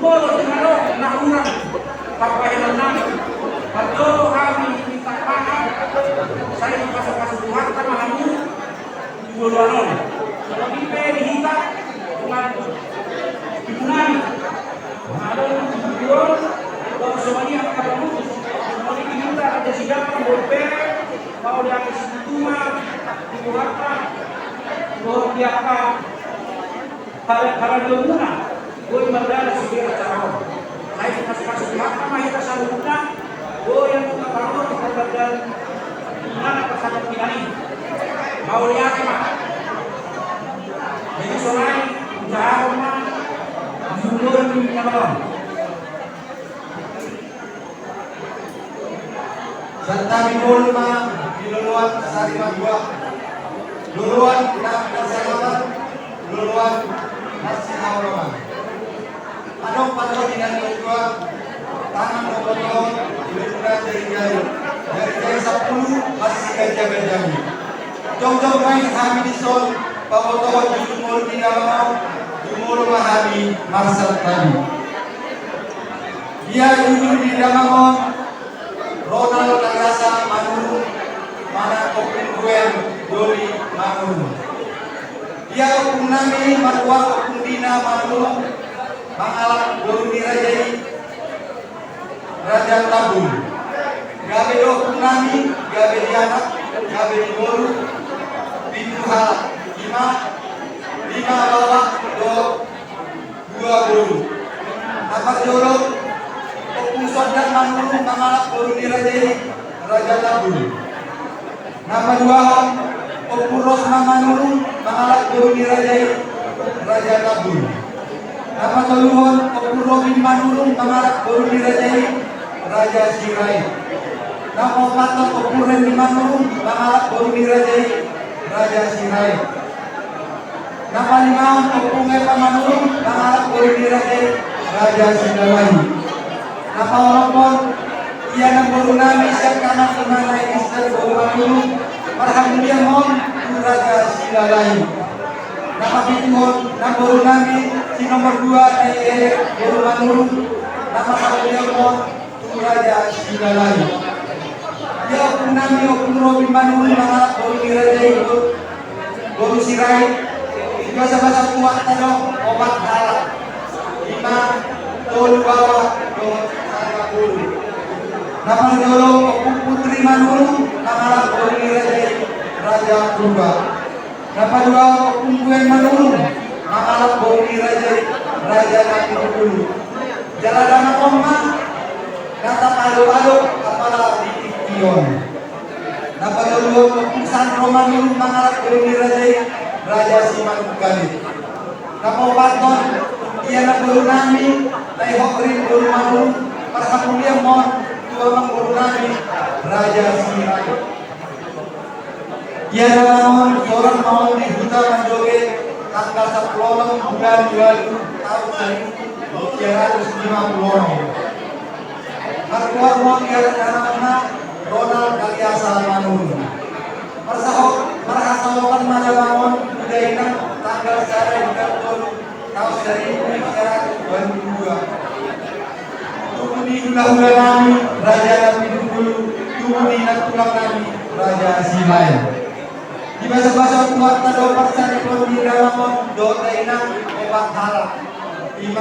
boleh dimana nahuran pakaian nami atau kami minta maaf saya dikasih Tuhan sama kamu duluan Pemimpin dihita dengan digunani ada tujuan bahwa semuanya akan bagus semuanya diminta ada sidang berbeda mau yang situma dikeluarkan bahwa dia akan hal berguna boleh berdana sebagai acara saya kasih mahkamah yang tersalurkan boleh yang kita tahu kita berdana mana pasangan kita ini mau lihat jadi selain jauhnya jumlah di malam serta minulma diluluan sari madua luluan nak kesehatan luluan nasi awalama adong pada dengan kedua tangan memotong diluluan dari jari 10 masih gajah-gajah jong-jong main kami di sol Pamoto jumur dinamau jumur mahami marsal tadi. Dia jumur dinamau Ronald Nagasa Manu mana kopin kuen doli Manu. Dia opung nami marwa opung dina Manu mangalak doli rajai Raja Tabun. Gabe opung nami gabe dianak gabe dimoru pintu halak. Lima bawah dua guru. Apa jorok opung sodan manulu mangalak guru dirajai Raja Tabun. Nama dua opung rosma manulu mangalak guru dirajai Raja Tabun. Nama toluhon opung robin manulu mangalak guru dirajai Raja Sirai. Nama patah opung rendi manulu mangalak guru dirajai Raja Sirai. Nama lima opung epa manulu mangalak guru dirajai Raja Sindalai. Nama orokon ia nang guru nami siap kanak kemanai ister guru manulu marhamulia hon Raja Sindalai. Nama pituhon nang guru nami si nomor 2 guru manulu nama marhamulia hon Raja Sindalai. Ia opung nami opung robin manulu mangalak guru dirajai guru Sirai. Bahasa-bahasa kuat tano obat halal 5 tolu bawah do sana bulu. Nama dolo putri manulu nama boli raja purba. Nama dua pungguan manulu nama boli raja nabi dulu. Jalan dana koma kata malu-malu kepala di Kion. Nama dolo pungsan romanulu nama boli raja siman kali. Nama baton ia na bulu nami nai hokrin bulu manulu parhamulia mon tuang bulu nami raja siman. Ia namun seorang mau di hutan menjoge tanggal 10 bulan 2000 tahun 1950. Harga mau ia anak-anak Ronald Kaliasa Manun. Merhasawakan mana bangun budaya tanggal secara tahun 1922. Tumuni hula-hula nami Raja Nabi dulu, tumuni nak tulang nami Raja Silaya. Di bahasa-bahasa kuat tado persen ekonomi dalam dota inang obat halak 5 2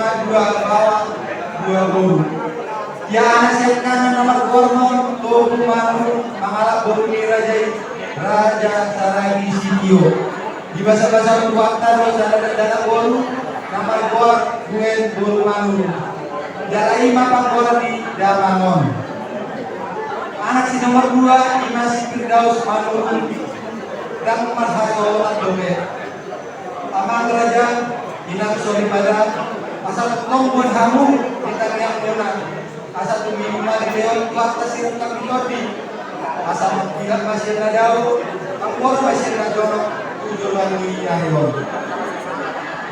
bawah 2 bulu. Ya anak kanan nomor gormon tuh manu mengalap bulu Raja Saragi Sitio. Di bahasa-bahasa kuat tado dana bulu nomor gor buen bulu manu. Dalai mapang gor di Damangon. Anak si nomor 2 Imasi Firdaus Manurun dan marhasolan dobe. Amang raja inang sori pada asal tonggon hamu kita yang muna asal tumima deon waktu sirang kami kodi asal tidak masih nadau angkor masih nadau tujuan wiyayon.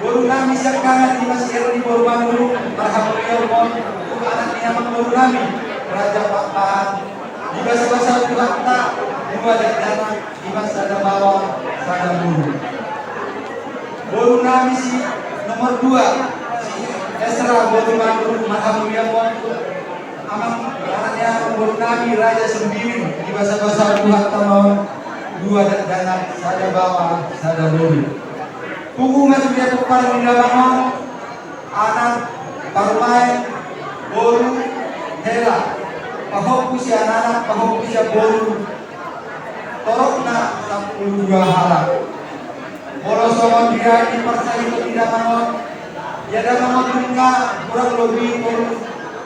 Buru nami siap kangen di masih di buru manulu marhamuliau mon anak niamang buru nami raja Pakpahan di bahasa-bahasa wakta dua dana di masa ada bawah sada bulu. Bulu nami si nomor 2 si Esra bulu manulu mahamulia mon amang anaknya bulu nami raja sembiring di bahasa-bahasa wakta mon dua dana sada bawah sada bulu. Kuku masih dia tukar di dalam anak parmai bulu hela pahok si anak pahok si bolu torokna 62 halak bolo somon dia di persa itu tidak mau ya dan mau tinggal kurang lebih 10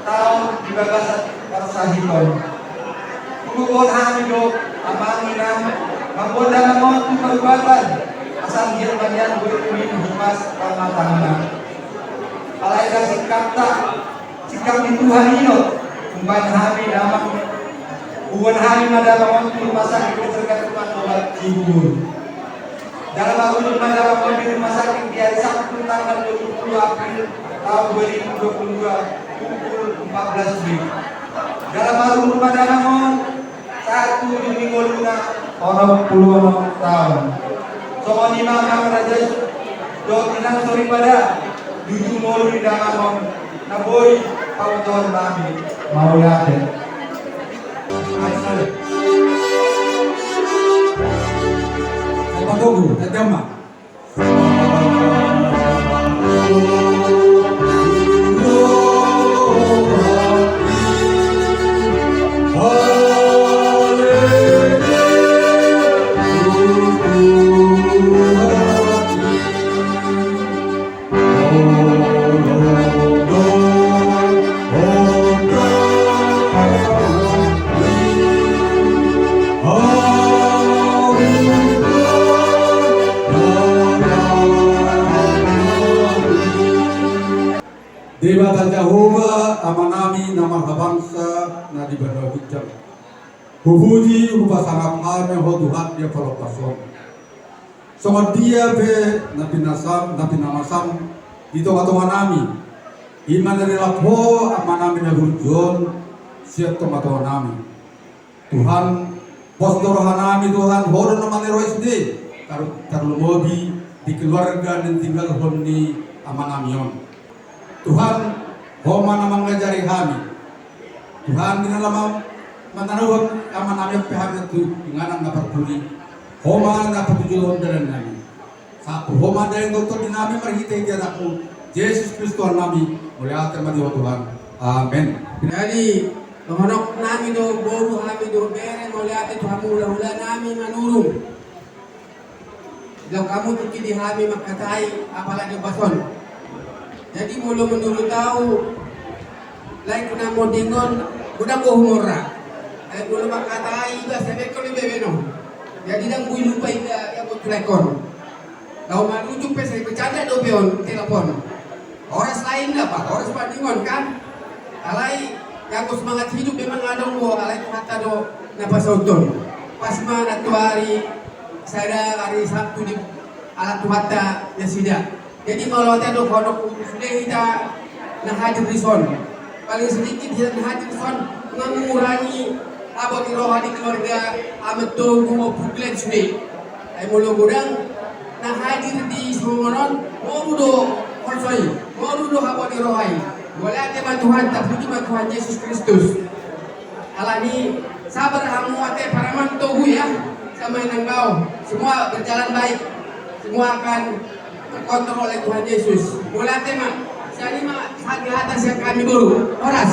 tahun di bagasan persa hiton kukuon hamido amanginan mambonda mau tu perubatan asal dia bagian berkulit humas tangan alai kasih kata sikap itu hanino umpan hari damang uban hari madalang di rumah sakit ketergantungan obat Cibubur. Dalam waktu madalang di rumah sakit di hari Sabtu tanggal 20 April tahun 2022 pukul 14 WIB. Dalam waktu madalang 1 Minggu luna orang puluh tahun. Soal 5 raja dotinan sori pada 7 mulu di dalam naboy pauton nami mau yakin. Saya tunggu, saya jambak. Dewa Jehovah amanami nama bangsa na di bawah hujang. Huhuji rupa sangat ame ho Tuhan dia kalau pasong. Sama dia be nabi namasam itu atau manami. Iman dari lapo amanami na hurjon siap tomato nami. Tuhan pos dorohanami Tuhan horon nama lerois de karu mobi di keluarga dan tinggal honi amanamion. Tuhan, homa namang ngajari kami. Tuhan di dalam manaruhon aman aming pihak itu dengan napapuli. Homa napatujuan dalam nami. Satu homa dari dokter di nami marhita dia aku Yesus Kristus nami Mulia terima Tuhan. Amin. Jadi menghonok nami do boru kami do bere mulia Tuhan mula-mula nami manurung. Kalau kamu tuki di kami makatai apalagi bason. Jadi mulu menurut tahu lain kuna modingon udah ko humora. Ay mulu makatai iba sabi ko ni bebeno. Jadi dang bui lupa iba ya ko telekon. Kau malujuk pe saya bercanda do beon telepon. Orang lain lah pak, orang sebandingan kan. Alai yang aku semangat hidup memang ada gua, alai kata do napas auton. Pas mana tu hari saya hari Sabtu di alat tuhata ya sida. Jadi kalau ada do kodok sudah kita nak hadir di son. Paling sedikit kita nak hadir di son mengurangi abot rohani keluarga amat tu gua buklet sudah. Ay mulu gudang nak hadir di Sumonon mau do konsoi, mau do abot rohani. Boleh ada Tuhan, tak puji Tuhan Yesus Kristus. Alani sabar hamu ate paraman togu ya sama enangkau. Semua berjalan baik. Semua akan terkontrol oleh Tuhan Yesus. Boleh ada mak. Saya mak di atas yang kami baru. Horas.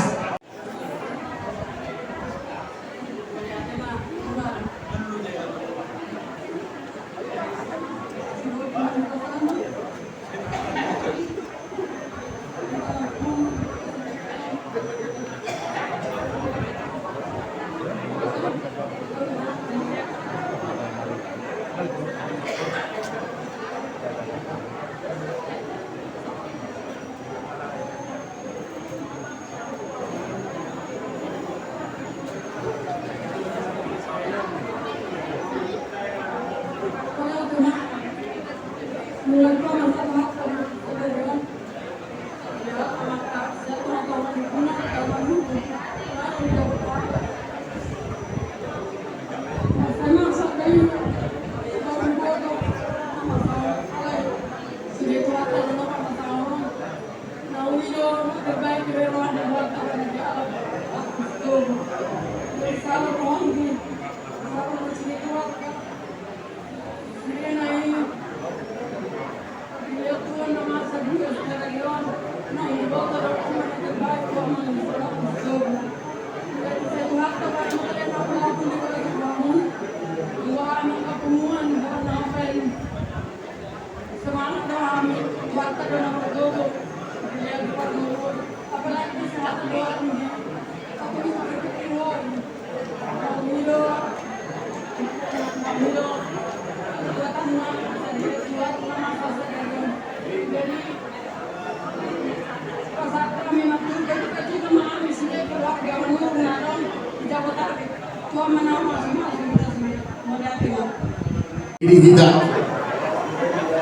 Ini kita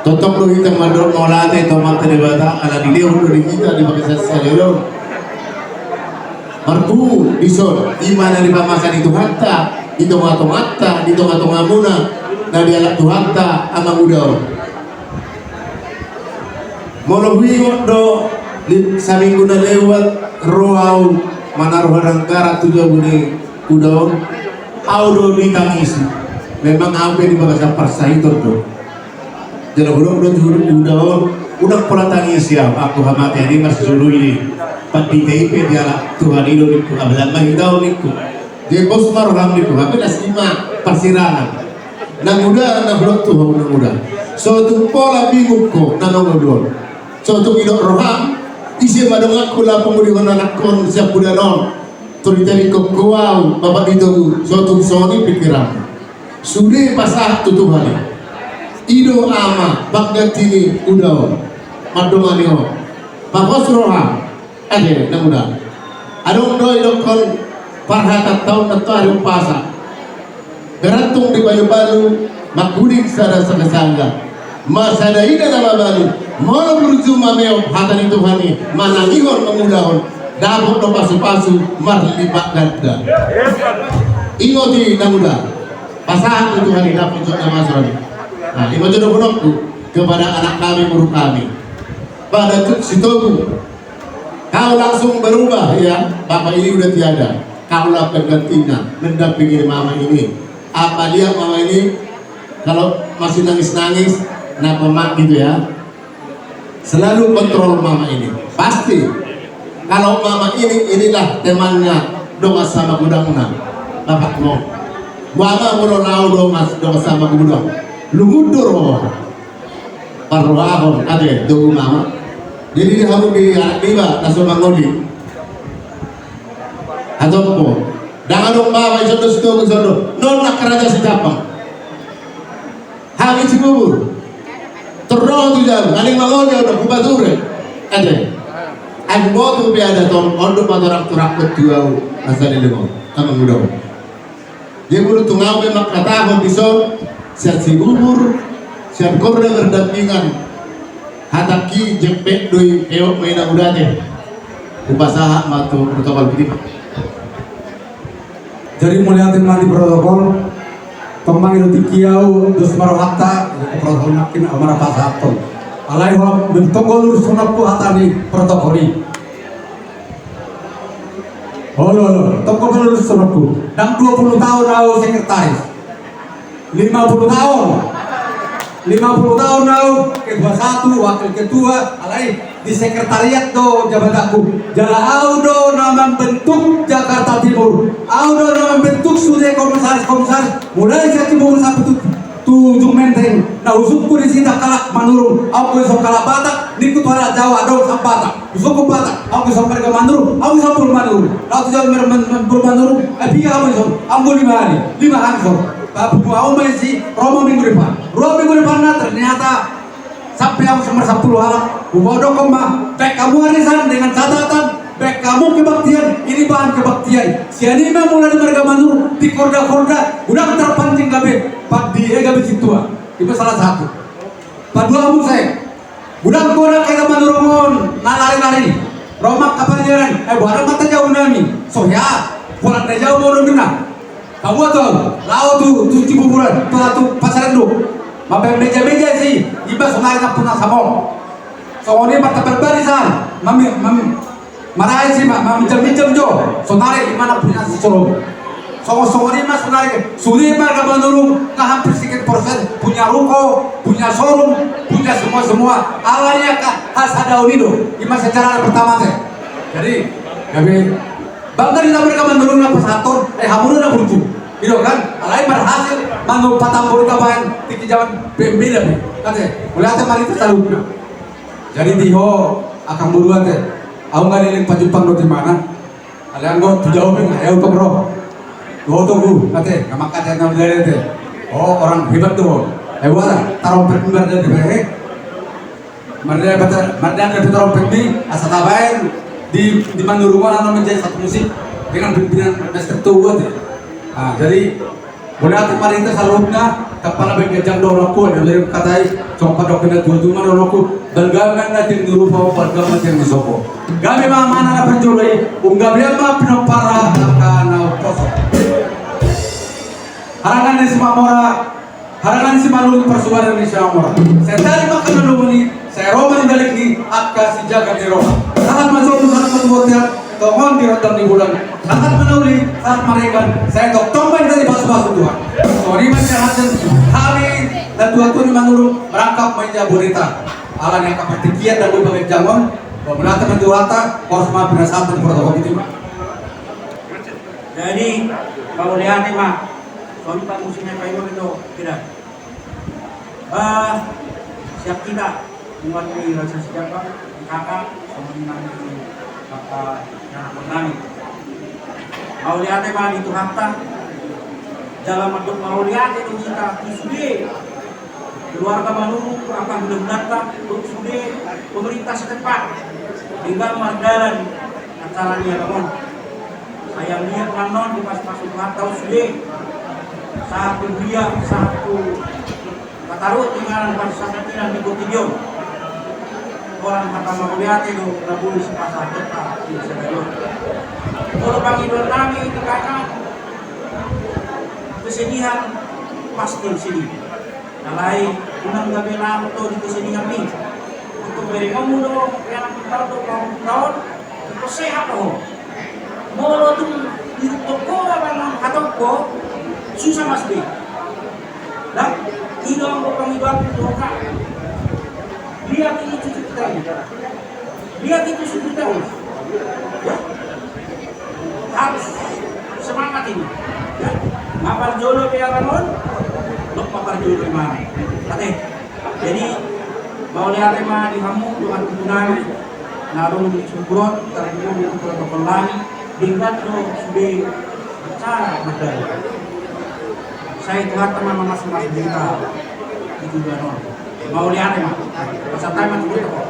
totok lo kita mador nolate tomat teribata ala di dia untuk kita di pakai salero marbu disor iman dari pamasan itu hatta itu mata itu ngamuna dari alat tuhanta amang udao molohui do saminggu na lewat roau manaruh rangkara tujuh bune udao audo ditangisi memang apa di bahasa Parsa itu tuh jadi udah pola tangis ya aku hamati ini masih dulu ini pati TIP dia Tuhan itu niku abalan mahidau niku dia bos maruham niku tapi nasima persirangan nang muda nang blok tuh nang muda so tu pola bingung ko nang ngodon so tu idok roham isi madong aku lah pemudi anak kon siap budak non turitani ko kuau bapak itu so tu soni pikiran sudah pasah tutuhan ido ama bagatini udao madomanio bakos roha ade namuda adong doi dokon parhata tahun atau hari pasa berantung di bayu-bayu makudik sada sangga masada ida nama balu mau berjuma meo hatani tuhani mana ihon memudahon dabok do pasu-pasu marli bagada ingoti namuda pasangan Tuhan ini dapat untuk nama surani. Nah, ini jodoh bonokku kepada anak kami, murid kami. Pada situku, kau langsung berubah ya. Bapak ini udah tiada. Kaulah penggantinya mendampingi mama ini. Apa dia mama ini? Kalau masih nangis-nangis, kenapa mak gitu ya? Selalu kontrol mama ini. Pasti Kalau mama inilah temannya doa sama gudang-gudang. Bapak mau. Mama mau lau doa sama gudang. Lungudur. Parwahon ade doa mama. Jadi harus diba langsung mangodi. Atau po. Dengan dong mama isodo. Non nak keraja si Japang. Habis kubur. Terus tu jam. Aning mangodi udah kubature. Ade. Aku mau tuh ada tom untuk orang turak jual asal ini mau sama muda. Dia bulu tungau memang kata aku bisa siap si bubur siap korda berdampingan hataki jepet doi eok mainan udah deh upasaha matu protokol gitu. Jadi mulai mati protokol kembang itu kiau dus marohata protokol makin amara pasaton. Alai ho bentuk golur sunapku hatani protokoli. Halo, toko golur sunapku. Dan 20 tahun aku sekretaris. 50 tahun. 50 tahun aku ketua 1, wakil ketua, alai di sekretariat do jabatanku. Jala audo nama bentuk Jakarta Timur. Audo nama bentuk sudah komisaris mulai jadi timur sampai Tujung Menteng, nah usupku di sini kalak manurung, aku bisa kalak Batak, di kutuara Jawa dong sam Batak, usupku Batak, aku bisa mereka manurung, aku bisa pul manurung, aku bisa pul manurung, biar aku bisa, aku 5 hari so, tapi aku masih Roma minggu depan, ternyata sampai aku semar 10 hari, bodoh koma, baik kamu arisan dengan catatan. Baik kamu kebaktian, ini bahan kebaktian. Si anime mulai mereka manur di korda-korda, udah terpancing gabe, pak di gabe situa. Itu salah satu. Pak dua kamu saya, udah korda kayak manuromon, lari-lari. Roma kapal jalan, barang mata jauh nami. So ya, pulang dari jauh mau nungguin. Kamu tahu, laut tuh cibuburan, tuh pasaran tuh. Mampir meja-meja sih, iba sonari nak punah samong. Soalnya mata berbarisan, mami. Marai sih mak, minjem jo. Sonare gimana punya si Solo? Songo-songo mas sonare. Sudah mah kapan dulu? Hampir sekian persen punya ruko, punya showroom, punya semua. Alanya hasada unido. Ima secara pertama teh. Jadi, kami bangga di mereka mandulung na pasator, hamurun na burju. Gitu kan? Alai berhasil mandu patambur kapan tiki jaman beda nih. Kate, mulai teh mari tersalubna. Jadi diho akan buruan teh. Aku nggak ada yang Jepang di mana? Kalian gue jauh nih, ayo untuk roh. Gue tunggu, nanti nggak makan saya nggak belajar deh. Oh orang hebat tuh. Wala, taruh perkembangan dari mereka. Mereka dapat taruh ini asal tabain di Manurungan atau menjadi satu musik dengan pimpinan master tua deh. Nah, jadi boleh kemarin itu salurnya kepala bagian dong aku ada dari katai coba dokumen dua aku dan gamen nanti dulu bawa warga macam di Soko. Gamen mana penjurai unggabian mah penopara karena posok. Harangan semua mora, harangan semua lu persuara Indonesia mora. Saya tadi makan dulu ini, saya Roma balik di Akka si jaga di Roma. Saat masuk saat membuatnya tohon di rotan di bulan. Saat menulis, saat mereka, saya dokter dari bas-bas Tuhan. Sorry macam hari dan Tuhan menurut merangkap meja bonita. Alang yang kapatikian dan berbagai jangon, beberapa menjualta, kosma berdasarkan protokol itu. Jadi kalau lihat nih mak, soalnya pak musimnya kayu itu tidak. Siap tidak mewakili rasa siapa kakak sama nanti kakak yang menangis. Mau lihat nih mak itu harta dalam bentuk mau lihat itu kita sudah keluarga Manurung akan benar-benar sudah pemerintah setempat tinggal mardalan acaranya kawan. Saya lihat nanon di pas masuk tahu sudah satu dia satu kataruh tinggalan pas sakitinan di video orang kata mau lihat itu rabu di pasar tetap di Sedayo. Kalau pagi bertani itu kakak kesedihan pasti sedih. Nalai unang gabi na to di kesedihan ni. Untuk beri kamu dong yang tahu tuh tahun itu sehat loh. Mau tuh di toko apa atau kok susah mas deh. Dan tidak mau pengibat itu kak. Lihat ini cucu kita ini. Lihat itu cucu kita. Ya. Harus semangat ini. Ya. Maparjolo piaramon, nuk maparjolo mana? Ate. Jadi mau lihat tema di kamu dengan kegunaan narung di subrot terima di protokol lagi dengan tuh sudah cara berdaya. Saya tuhan teman masing-masing kita itu non. Mau lihat tema pasal tema dulu kok.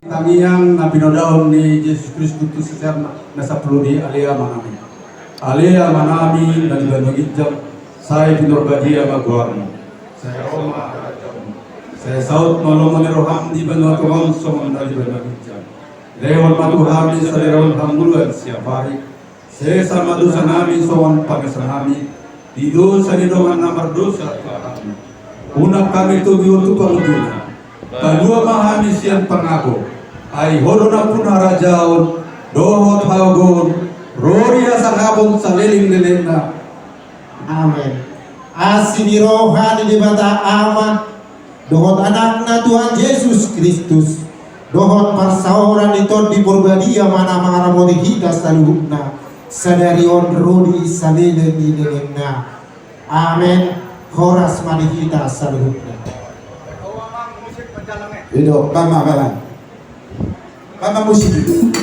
Tangiang na pinodaon ni Jesus Kristus secara nasa peludi alia manami. Alia manami dan banogijam saya pinurbadia magwarmo. Saya Roma saya saut nolongan ni roham di banua Tuhan somon dari banogijam. Lewat matuhami sa lewat hamuluan siap hari. Saya sama dosa nami sowan pagasanami. Di dosa ni dongan namar dosa kami. Unak kami tujuh tu paluduna. Kedua mahami siang pengaku. Ay horona puna rajaon dohot hagon roria sakabon saliling na. Amin. Asini rohani di bata aman dohot anakna Tuhan Yesus Kristus dohot parsauran itu di purbadia mana mangaramoni hida salubna sadarion rodi saliling na. Amin. Horas manihita salubna. Hidup Mama Balan. Mama musik itu.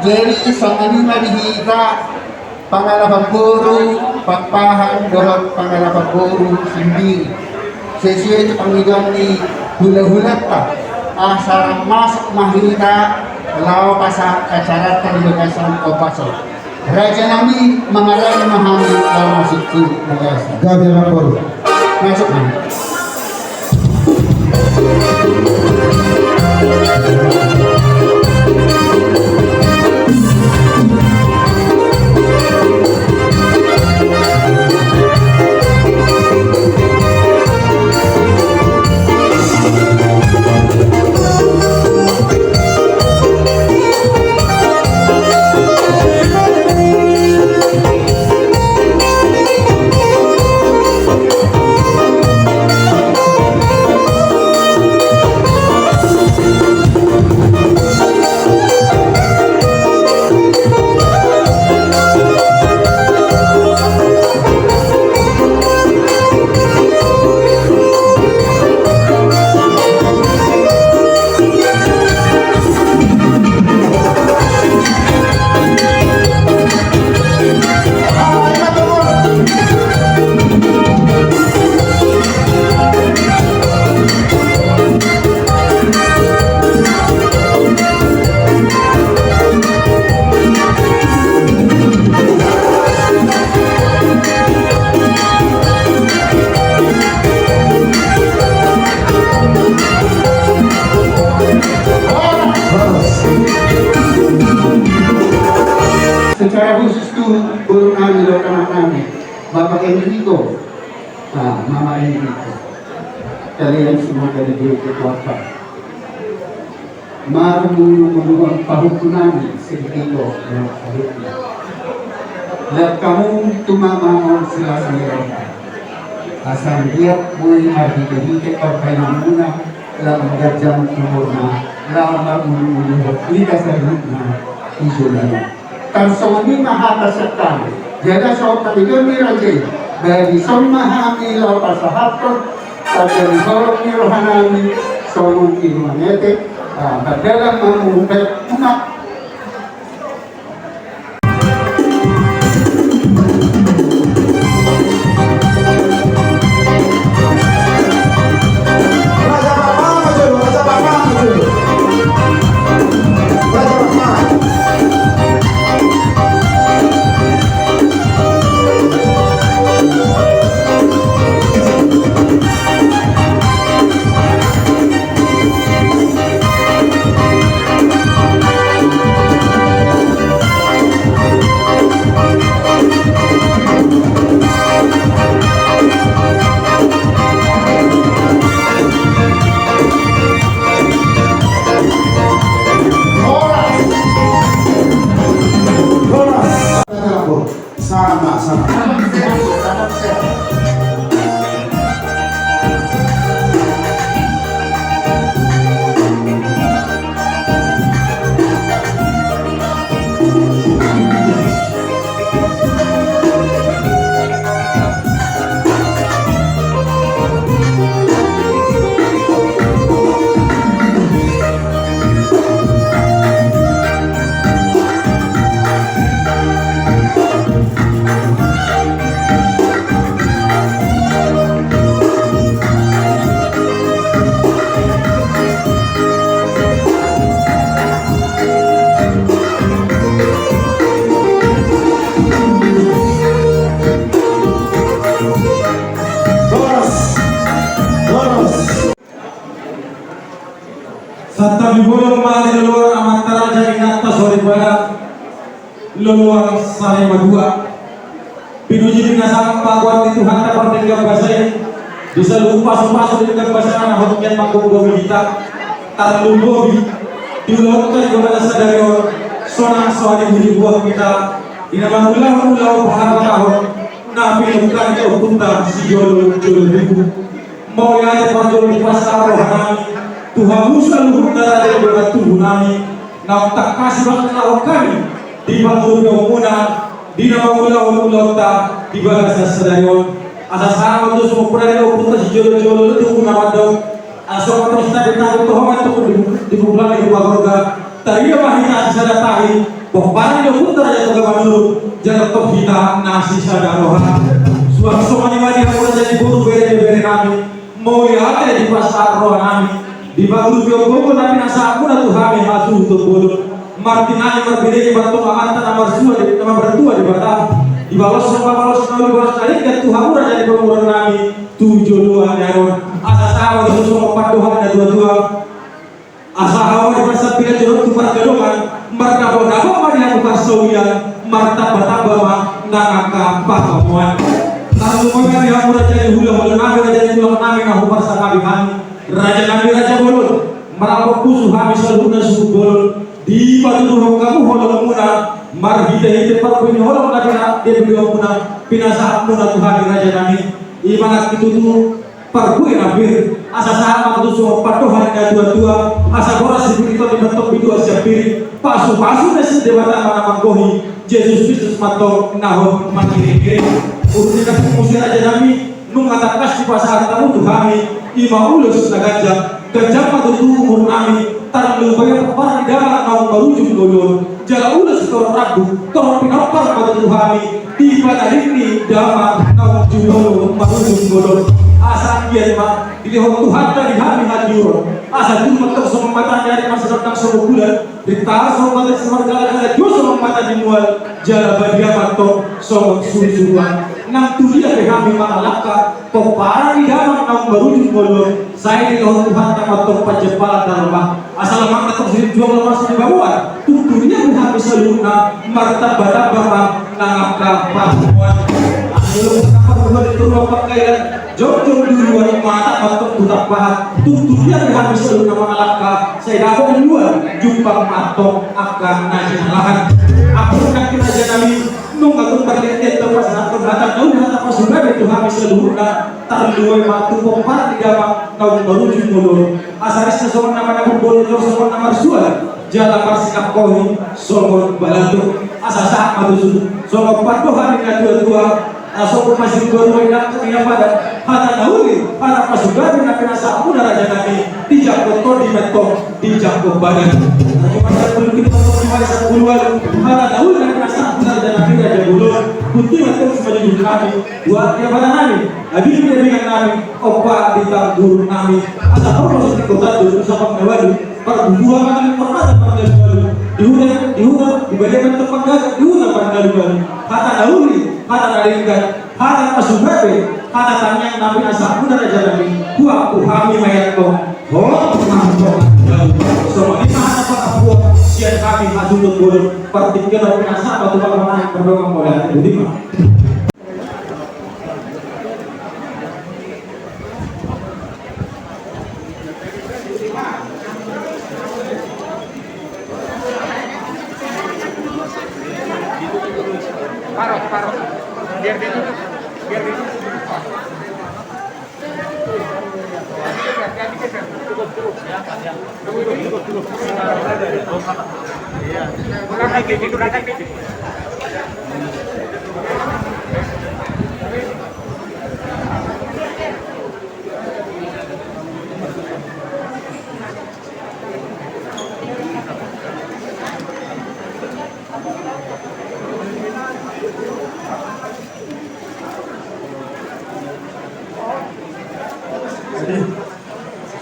Jadi isang anima dihita pangalapan guru, pakpahan dorot pangalapan guru sendiri. Sesuai itu panggilan ni hula-hula tak asal masuk mahita lawa pasang acara terlibasan kopasol. Raja Nabi mengalami memahami lawa masuk itu negara. Gabi lapor. Masuk nih. burung kami lo anak kami Bapak Enrico, Mama Enrico, kalian semua dari keluarga. Marunong pahukunan sedikito ng pahukuna. Lahat kamu tumamahon sila sa meron. Asal diat mo'y mahigit-higit pagkainan muna lang gadyang tumor na lang mag-ululot. Hindi sa na isulano. Tanso ni mahata sa tao. Jada sa paligon ni Rajay. Dahil isang mahami law pasahaton sa ganitong ni Rohanami sa mong kinumanete. Madalang mamupet umat. Santa Bibulong Mali Luluang Amantara Jarinata Sore Barat Luluang Sare Madua Pinuji pinasang pagwat itu hanta pertinggal basay bisa lupa sumpah dengan bahasa anak hotnya makung kita tarlugobi diulangkan kepada sadarion sonang soal budi buah kita dinamang ulang bahar nabi bukan jauh punta si jolo ribu mau ya perjol di pasar rohani Tuhan Musa luhur dari berat tubuh nami nak tak kasih bakal lawan kami di bangun umuna di nama ulang di bahasa sadarion asal sama tu semua pernah dia punta si jolo itu nama dong asal terus tadi tahu tuh orang itu di bulan itu keluarga tadi apa kita sadar tahi bahwa dia punta aja tuh dulu jangan tuh kita nasi sadarohan suara semuanya dia pun jadi guru bere kami mau lihat di pasar rohani di baru jogo tapi nasa aku na Tuhan yang asuh untuk bodoh martinanya berbeda bantu amatan nama bertua di batam di bawah semua sekali dan Tuhan udah jadi pemurah kami 72 nyaron asal tahu itu semua paduhan dan dua asal hawa di pasar pilihan jodoh tukar gedongan martabak mari aku pasowian martabak nangaka pakamuan lalu mengenai yang udah jadi hula nabi jadi tulang nabi aku pasar nabi kami Raja Nabi Raja Bolon merampok kusuh habis selalu suku Bolon di batu durung kamu holong muna marhita hita parpunya holong nakina dia beliau muna pinasa muna Tuhan Raja Nabi ibarat itu tuh parpunya nabir asa sama itu semua patuhan dan dua asa boras seperti itu dibentuk itu asia piri pasu nasi dewata mana manggohi Yesus Kristus matok nahon makiri urusan musik Raja Nabi nungatakas di pasar tamu Tuhani ima ulus na gajah patutu umur nami tarang banyak para di dalam mau merujuk lulun jala ulus torong ragu torong pinapar pada Tuhani tiba dari ini damang mau julun merujuk lulun asal dia mah dilihat Tuhan dari hari hadiur asal itu mentok semua mata dari masa datang semua bulan ditaruh semua mata semua gala-gala jauh semua mata dimual jala badia matok semua suruhan nang tulia kami makalaka pepara di dalam nang merujuk lulun saya dilihat Tuhan tak matok pajepalan dan rumah asal mak tetap sini jual lemas di bawah tutunya Tuhan bisa luna martabat bama nangka pasukan anu kapal itu pakaian jauh-jauh duluan mata untuk tutak pahat tutunya habis itu nama alaka saya dapat duluan jumpa matok akan najin lahan aku nak kita jadi nung aku berlihat itu pas satu batang daun kata pasukan itu habis seluruhnya terluai matu pompa di dalam daun baru jumulur asaris sesuatu nama boleh sesuatu nama suara jalan persikap koi songkot balatu asasa madu songkot patuh hari kedua songkot masih baru yang pada hata dahulu para pasukan yang kena sapu raja nabi dijak kotor di metok dijak ke badan masa belum kita kembali 10 hata dahulu yang kena sapu raja nabi raja bulur putih metok sebagai juru kami buat dia pada nabi habis dia dengan nabi opa ditang guru nabi asal proses di kota dulu sama mewadu perbuahan permata pada baru diudah diberikan tempat gagak diudah pada baru kata dahulu kata naringkan kata pasukan kata tanya nabi asal pun ada jalan buah kuhami mayat kong mantap semua ini apa buah sian kami maju untuk pertiga dari asal atau bagaimana yang berdua mulai dari lima biar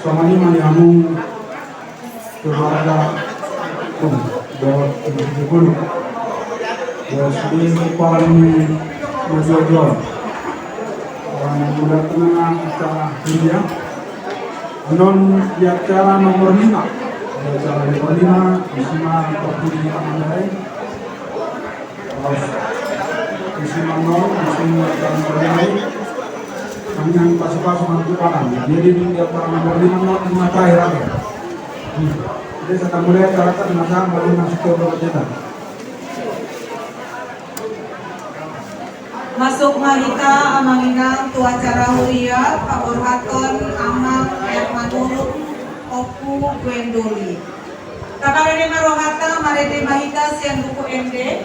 Selama ini maniamu keluarga pun buat dulu buat sedih paling berjual orang yang muda tengah acara dunia non di acara nomor 5 di acara nomor 5 Wisma Terpudi Mandai terus Wisma 0 Wisma Terpudi dengan pas-pas mampu palang jadi di acara nomor 5 terakhir aja jadi saya mulai karakter masalah baru masuk ke berita masuk mahita amanginang tu acara huria paborhaton amal manurut opu gwendoli tabarene marohata marede mahita sian buku MD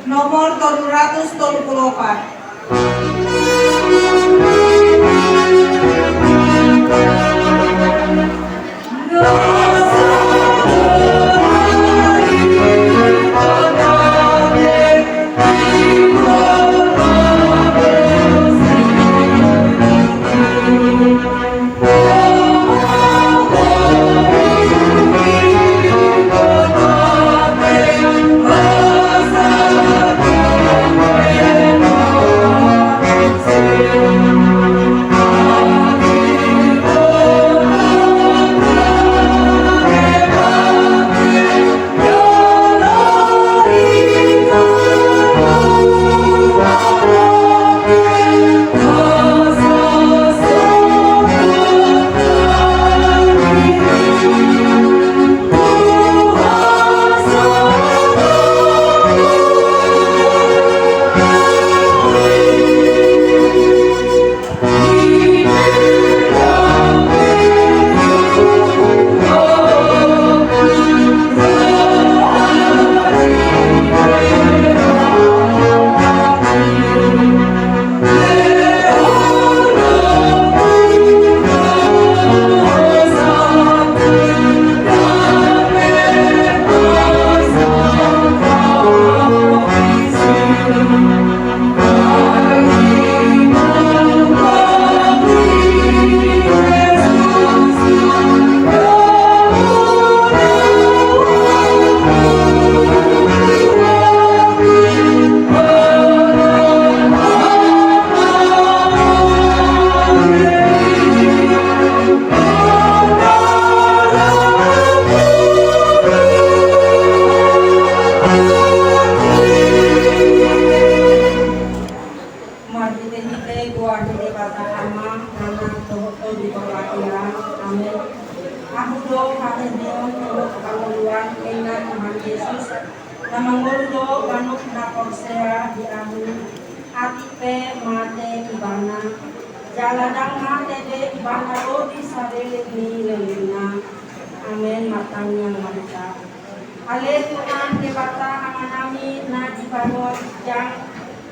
nomor 734 Terima Aku do hakidion do panguluan kainan Tuhan Yesus. Namangulu do banuk na korsea di ahu. Ati pe mate ibana. Jaladang mate de ibana do di sarele ni lelina. Amen matanya mantap. Ale Tuhan debata amanami na ibanot yang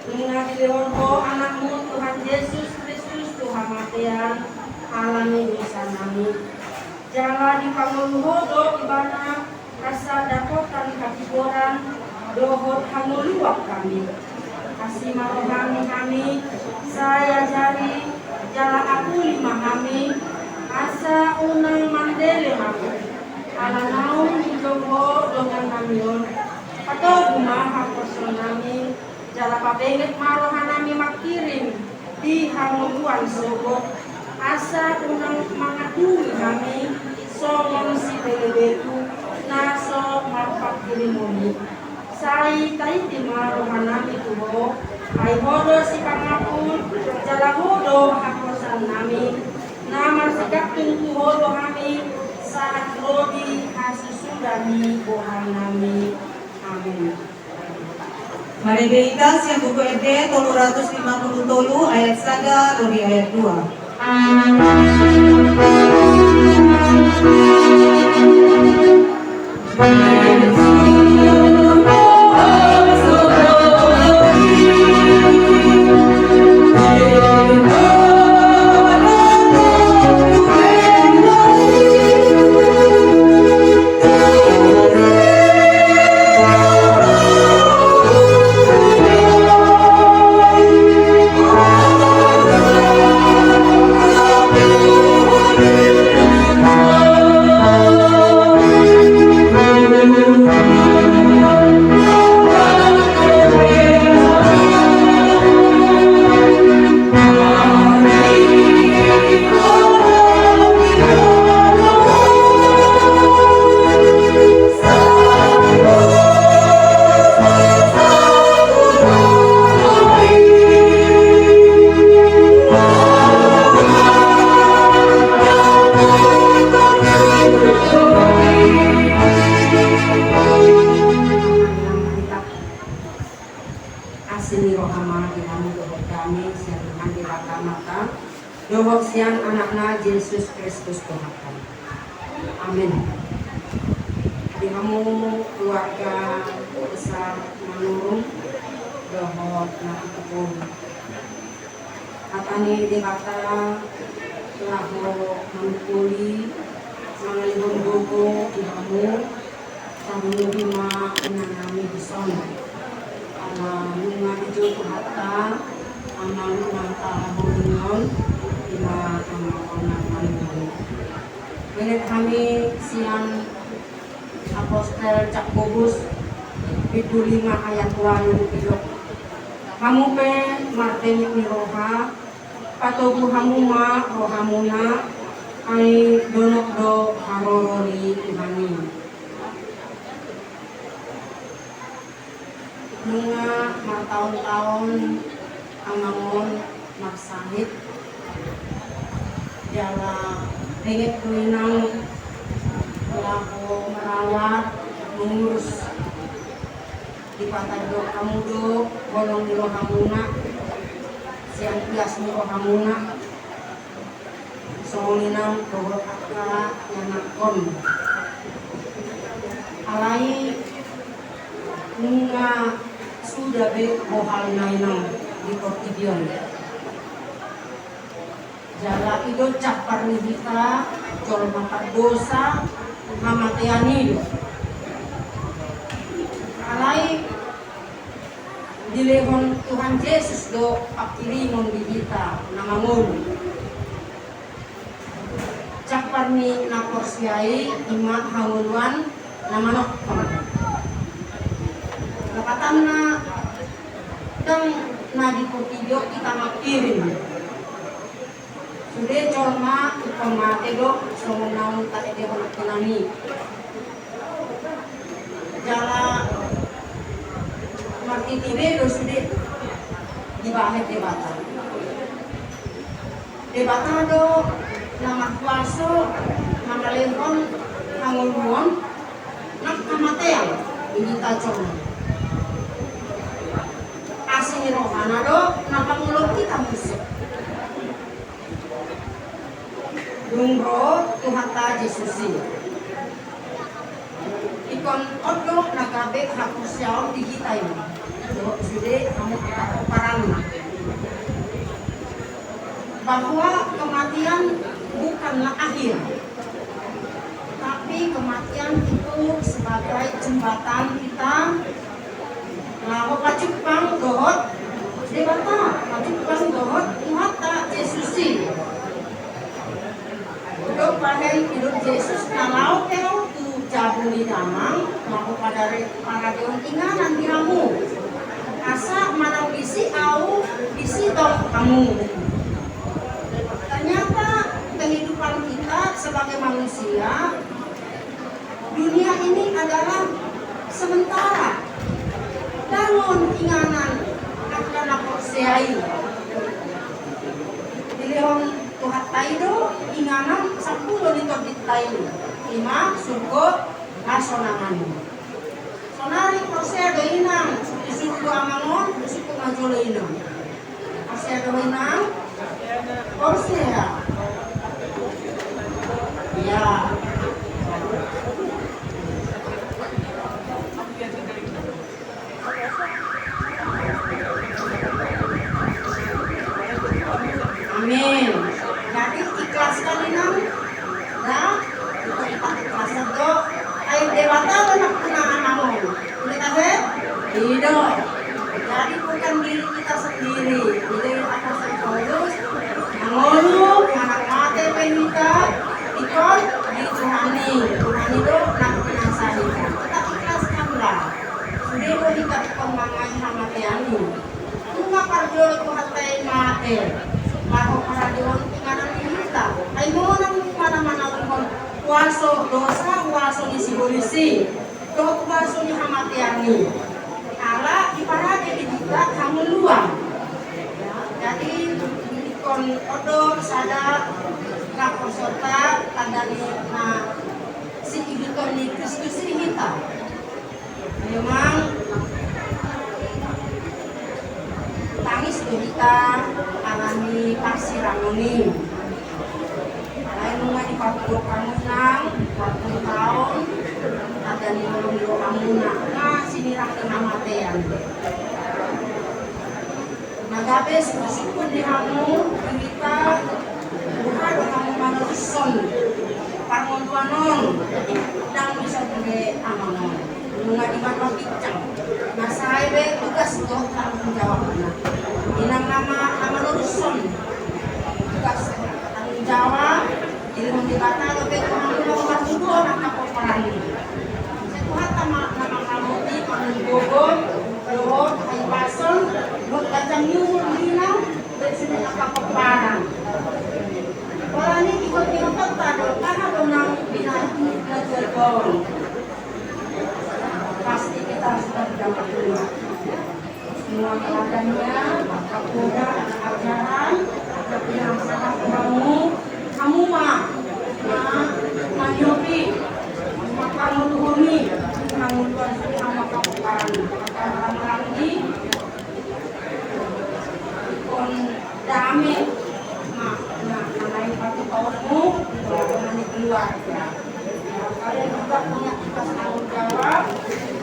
mengadilion ko anakmu Tuhan Yesus Kristus Tuhan matean alami dosa nami. Jangan di panguluho do ibana rasa dakotan katiboran dohot hamuluak kami. Kasih marohani kami saya jari jala aku lima kami asa unang mandele aku. Ala naung hidungho dengan namion atau bumaha person nami jala pabenget marohan nami makirim di hamuluan sogot asa unang mangatui kami songon si belebetu naso marpak kirimoni sai taiti marohan nami tuho ay hodo si pangapun jala hodo hakosan nami nama segak tunggu hodo kami saat rodi hasusudani bohang nami. Amin. Mari kita siang buku ED 357 ayat 1 rodi ayat 2. Dohosian anakna Yesus Kristus Tuhan. Amin. Di kamu keluarga besar menurun dohot na ikapun. Katani di kata laho manukuli mangalibon gogo di kamu tamu bima inanami bison. Ana lunga itu kuhata ana lunga tahabulingon ila Benet kami siang Apostel Jakobus itu 5 ayat 2 kamu pe marteni ni roha patobu hamuma rohamuna ai donok do harorori ibani bunga martaun-taun amangon maksahid jala ringgit kuinang laku merawat mengurus di pantai do kamu do bolong di rohamuna siang pias di rohamuna songinang dohot akla yanakon alai bunga sudah be bohal nainang di Portidion jala itu capar ni kita jol makat dosa mamatiani do alai dilehon Tuhan Yesus do pakirimon di kita nama ngulu capar ni nakorsiai imat hanguluan nama nokon nakatan na dang na di Portidio kita makirim sudah colma pemate do songonang tak ede honak tenani jala marti tibe do sudah dibahas debata do nama kuaso mangalehon panguluan nak kamatean ini tajong asing rohana do nak pangulun kita musik Dungro Tuhan ta Yesusi ikon odok nagabe hakusyaw di kita ini sudah kamu kita parang bahwa kematian bukanlah akhir, tapi kematian itu sebagai jembatan kita. Nah, pacupang dohot, debata, pacupang dohot, Tuhan tak Yesusi. Untuk pahen hidup Yesus kalau kau tu jabuli damang, mau pada para dewan inganan diramu. Asa manang bisi au bisi dong kamu. Ternyata kehidupan kita sebagai manusia, dunia ini adalah sementara. Bangun inganan akan aku seai. Dilihong Tuhan taido inganan 10 liter di taido. 5 surga asonangan. Sonari proses do inang disuruh amangon disuruh ngajole inang. Proses do inang proses ya. Amin. Jadi ikhlaskan inang. Nah, kita ikhlaskan do. Ayo dewata nak kenangan namun. Tidak tidak. Jadi bukan diri kita sendiri. Diri atas Paulus. Ngolu anak mate penita ikon di Tuhani. Tuhani do nak penasani. Kita ikhlaskanlah. Sudah lo kita pengangai hamatiani. Tunggu karjo Tuhan tay mate. Mako karjo tinggalan kita. Ayo nang mana-mana ukon kuaso dosa kuaso di sibolisi. Doh kuaso di hamatiani. Ala ibaratnya juga kamu luang. Jadi ikon odor sadar kaposota tandani na si ikon ni Kristus kita. Memang tangis kita alami pasirangoni. Lain mga di 40 kamu nang 40 tahun ada di belum kamu nah sinirang kenamatean. Nagabe syukur di kamu kita bukan kamu manuson parmontuanon dan bisa juga amanon. Mga di bawah kicang. Nasai be tugas doh tanggung jawab na. Inang nama manuson tugas tanggung jawab. Jadi mau dibata lo be kamu mau bertuduh nak kapoparan. Tuhan nama kamu di panenggogon lo ay pason lo kacang nyur linang bersih apa kapoparan. Wala ni ikot-ikot tado karena donang binatang ngajargon. Pasti kita sudah dapat dulu. Semua teladannya, kapolda, ajaran, yang sangat kamu mah, Yopi, kamu tuhuni, kamu tuan sudah sama kapoparan, orang ini, kon dame, nanain patu kawanmu, kalau keluar. Kalian juga punya tugas tanggung jawab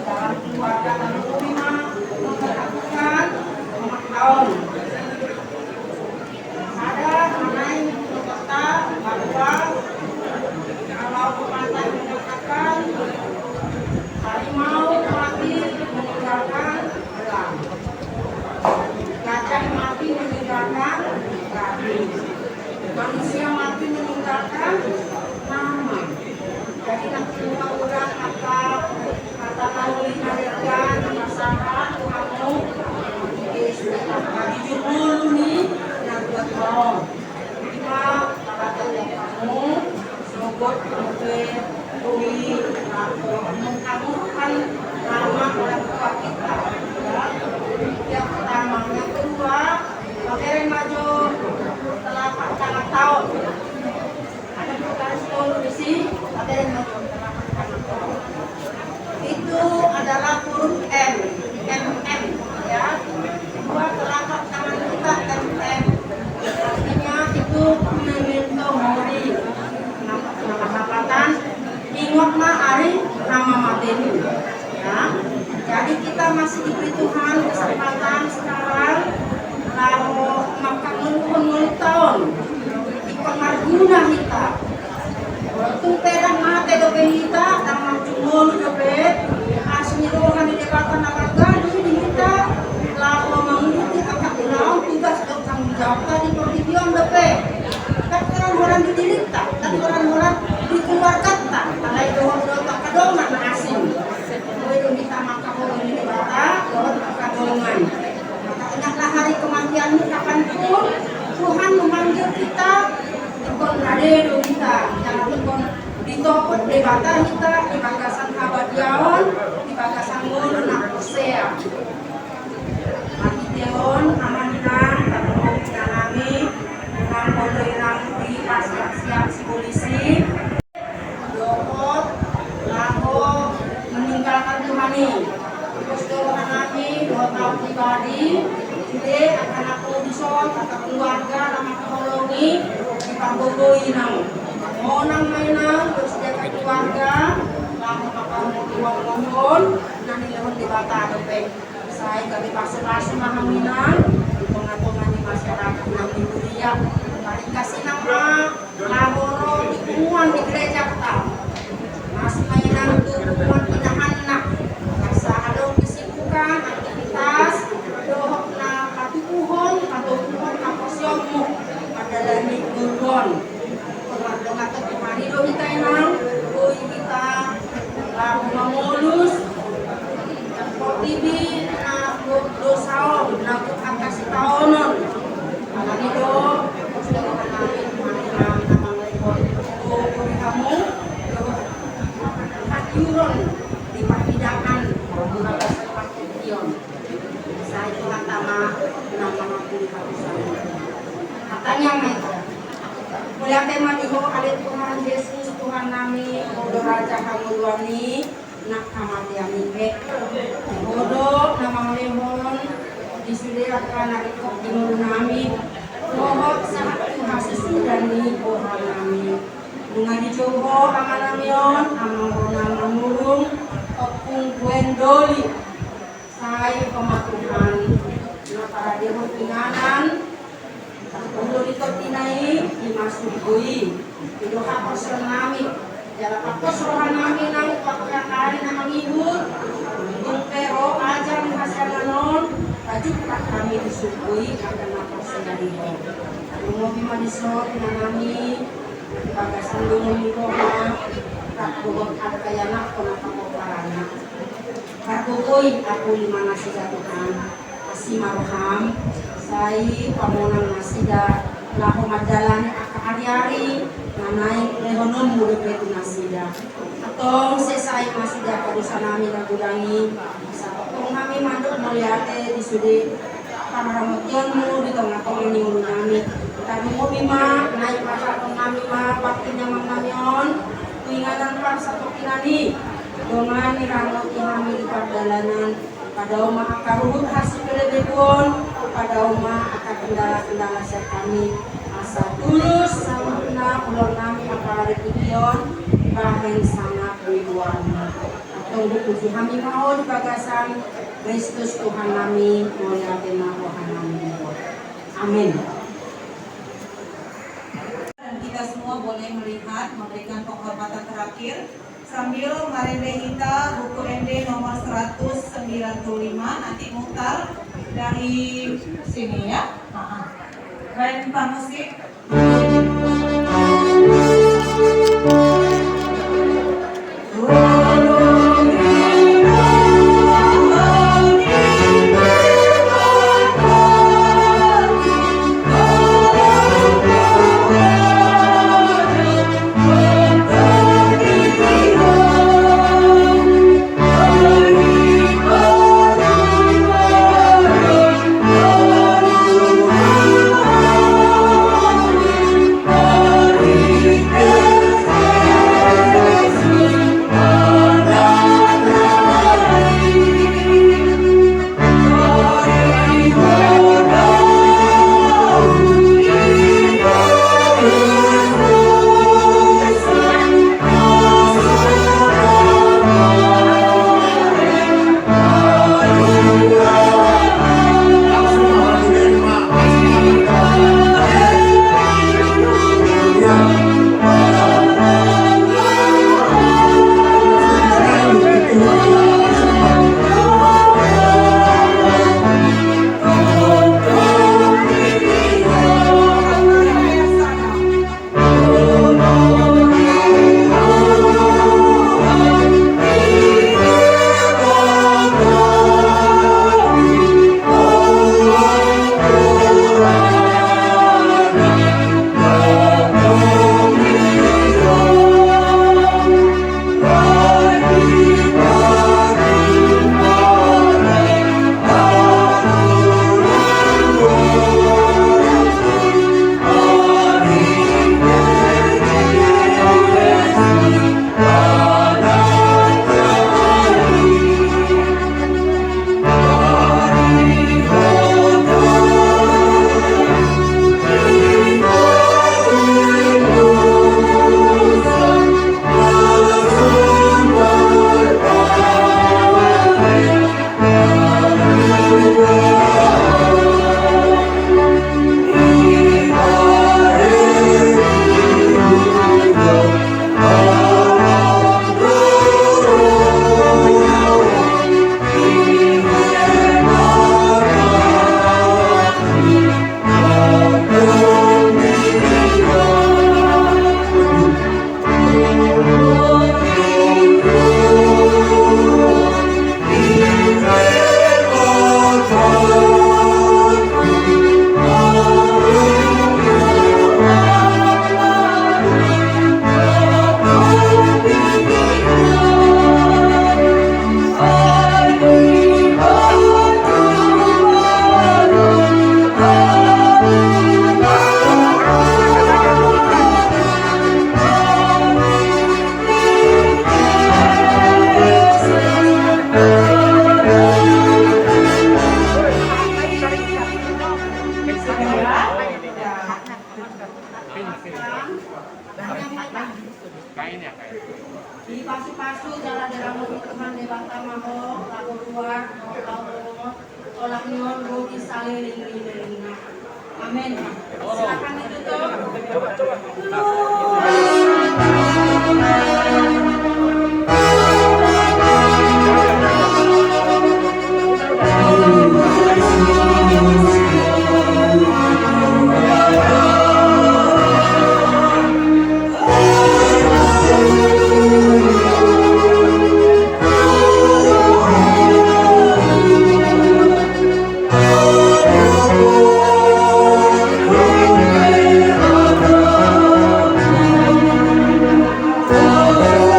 dalam keluarga dan rumah memperhatikan 5 tahun. Ada mengenai kota bahwa kalau pemantai mengatakan harimau mati meninggalkan belang, gajah mati meninggalkan kaki, manusia mati meninggalkan nama. Jadi nanti semua orang kata tahu dihadirkan masyarakat kamu di judul nih yang buat kamu kita kata kamu semoga kamu kamu kan nama orang tua kita yang pertama yang kedua materi maju setelah 4 tahun ada tugas di sini materi maju ini. Ya. Jadi kita masih diberi Tuhan kesempatan sekarang kalau makan menuhun tahun ikon marguna kita. Waktu pedang mate dope kita dan macumul dope asli rohan di debatan naga di kita lalu mengikuti akak lawan tugas dan tanggung jawab di perdidian dope. Dan orang-orang didirita dan orang-orang dikeluarkan mulai doa kadongan asing. Itu kita maka orang di bata doa kadongan. Maka ingatlah hari kematian kapanpun Tuhan memanggil kita. Ikon rade kita, jangan ikon ditopot di bata kita di bagasan abadiaon, di bagasan ngulu nak kusea. Mati deon amanah tatong kami dengan kodoirang di siap si polisi. Dohot laho meninggalkan Tuhan ini. Terus doa kami doa tahu pribadi. Jadi akan aku dison atau keluarga lama koloni di Pagogoi nang mau nang mainang terus jaga keluarga lama makan uang mohon nanti lewat di bata dope saya kami pasir mahaminang di pengatungan di masyarakat nang di dunia paling kasih nama laboro di kumuan di gereja kita masih mainang tuh kumuan pinahan nak rasa ada kesibukan aktivitas dohok na katukuhon kaposyomu adalah nikuron pengandungan ketumani do kita enang koi kita lalu mengulus TV na do saon na atas taonon alam itu sudah mengalami kematian nama rekod koi kamu hatiuron di perhidangan beberapa seperti saya itu pertama nama katanya mereka mulia tema diho alit Tuhan Yesus Tuhan nami bodo raja hamuluani nak kamadiami ke bodo nama lehon disulirat kana ikut dimulu nami bohot sahat Tuhan susudani Tuhan nami bunga dijogo amanamion amang murung opung kuendoli saya pematuhan na para deho tinganan ulo dito tinay imasugui ito kaposron namin jala kaposrohan namin ang pagkakain na mangihud kung pero ajar ni hasalanon kajukat kami disugui kada naposron na dito lumobi manisot na namin pagasan lumobi ko na kakbubog at kayanak ko na kapoparana kakukoy ako lima na siya Tuhan si Maroham saya pamonang nasida laho madalani akahari-hari nanay lehonon murid itu nasida atong sesay masida kadusa namin nagudangi sa tong kami mandok meliate di sudi pamaramotion mo dito nga tong iningulo namin tabi mo bima naik masa tong namin mapaktinya mamnamion tuinganan pa sa tokinani dongan nirangot kami di pagdalanan pada uma akaruhut hasil kelebekon pada uma akan kendala-kendala siap kami asa tulus sama kena ulur kami apalagi tujuan bahan sangat ribuan atau dipuji kami mau di bagasan Kristus Tuhan kami mulia tema Tuhan kami amin. Dan kita semua boleh melihat memberikan penghormatan terakhir sambil merendahita buku MD nomor 195 nanti mutar dari sini ya. Main musik. Di pasu-pasu jalan dalam teman di bangka maho, lagu luar, olah nyon, roti saliling di Amin. Silakan ditutup. Oh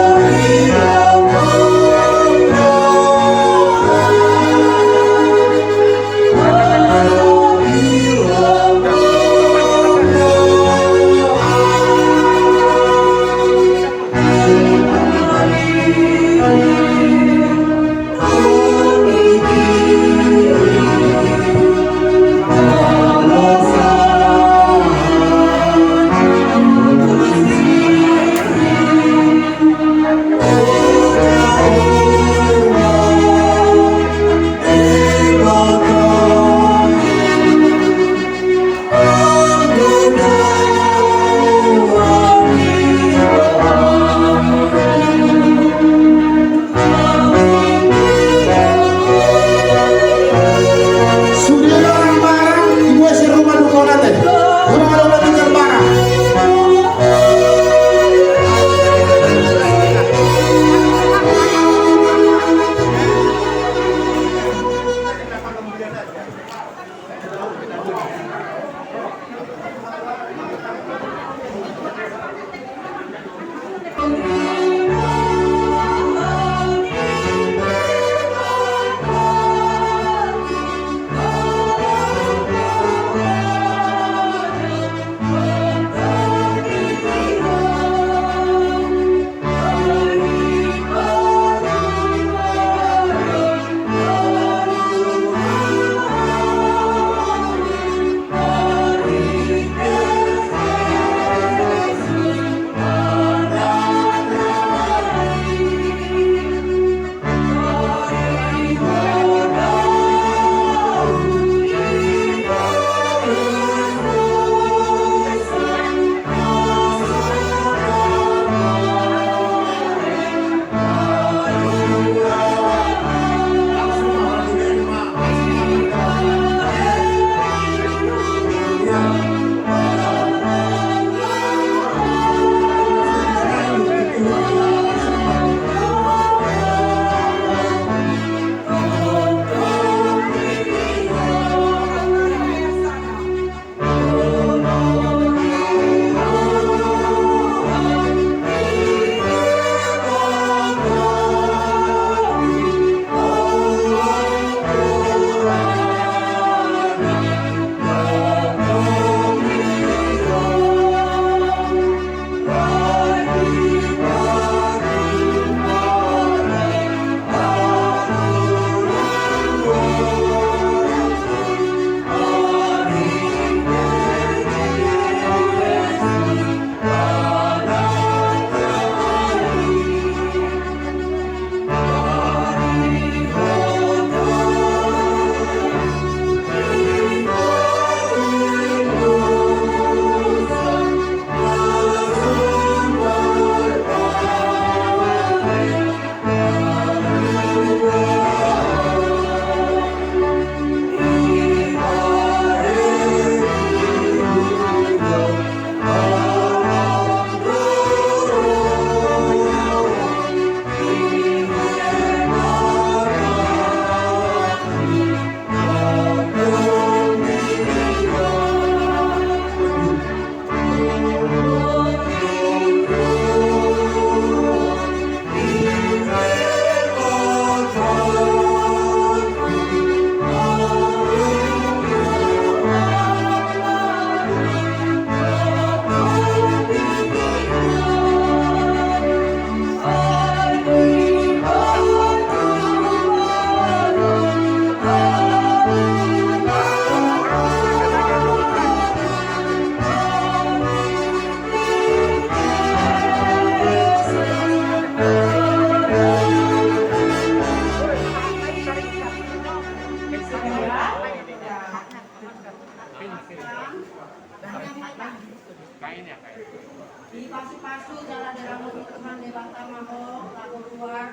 keluar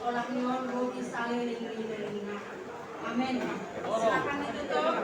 orang nyon bodi saling. Amin. Silakan ditutup.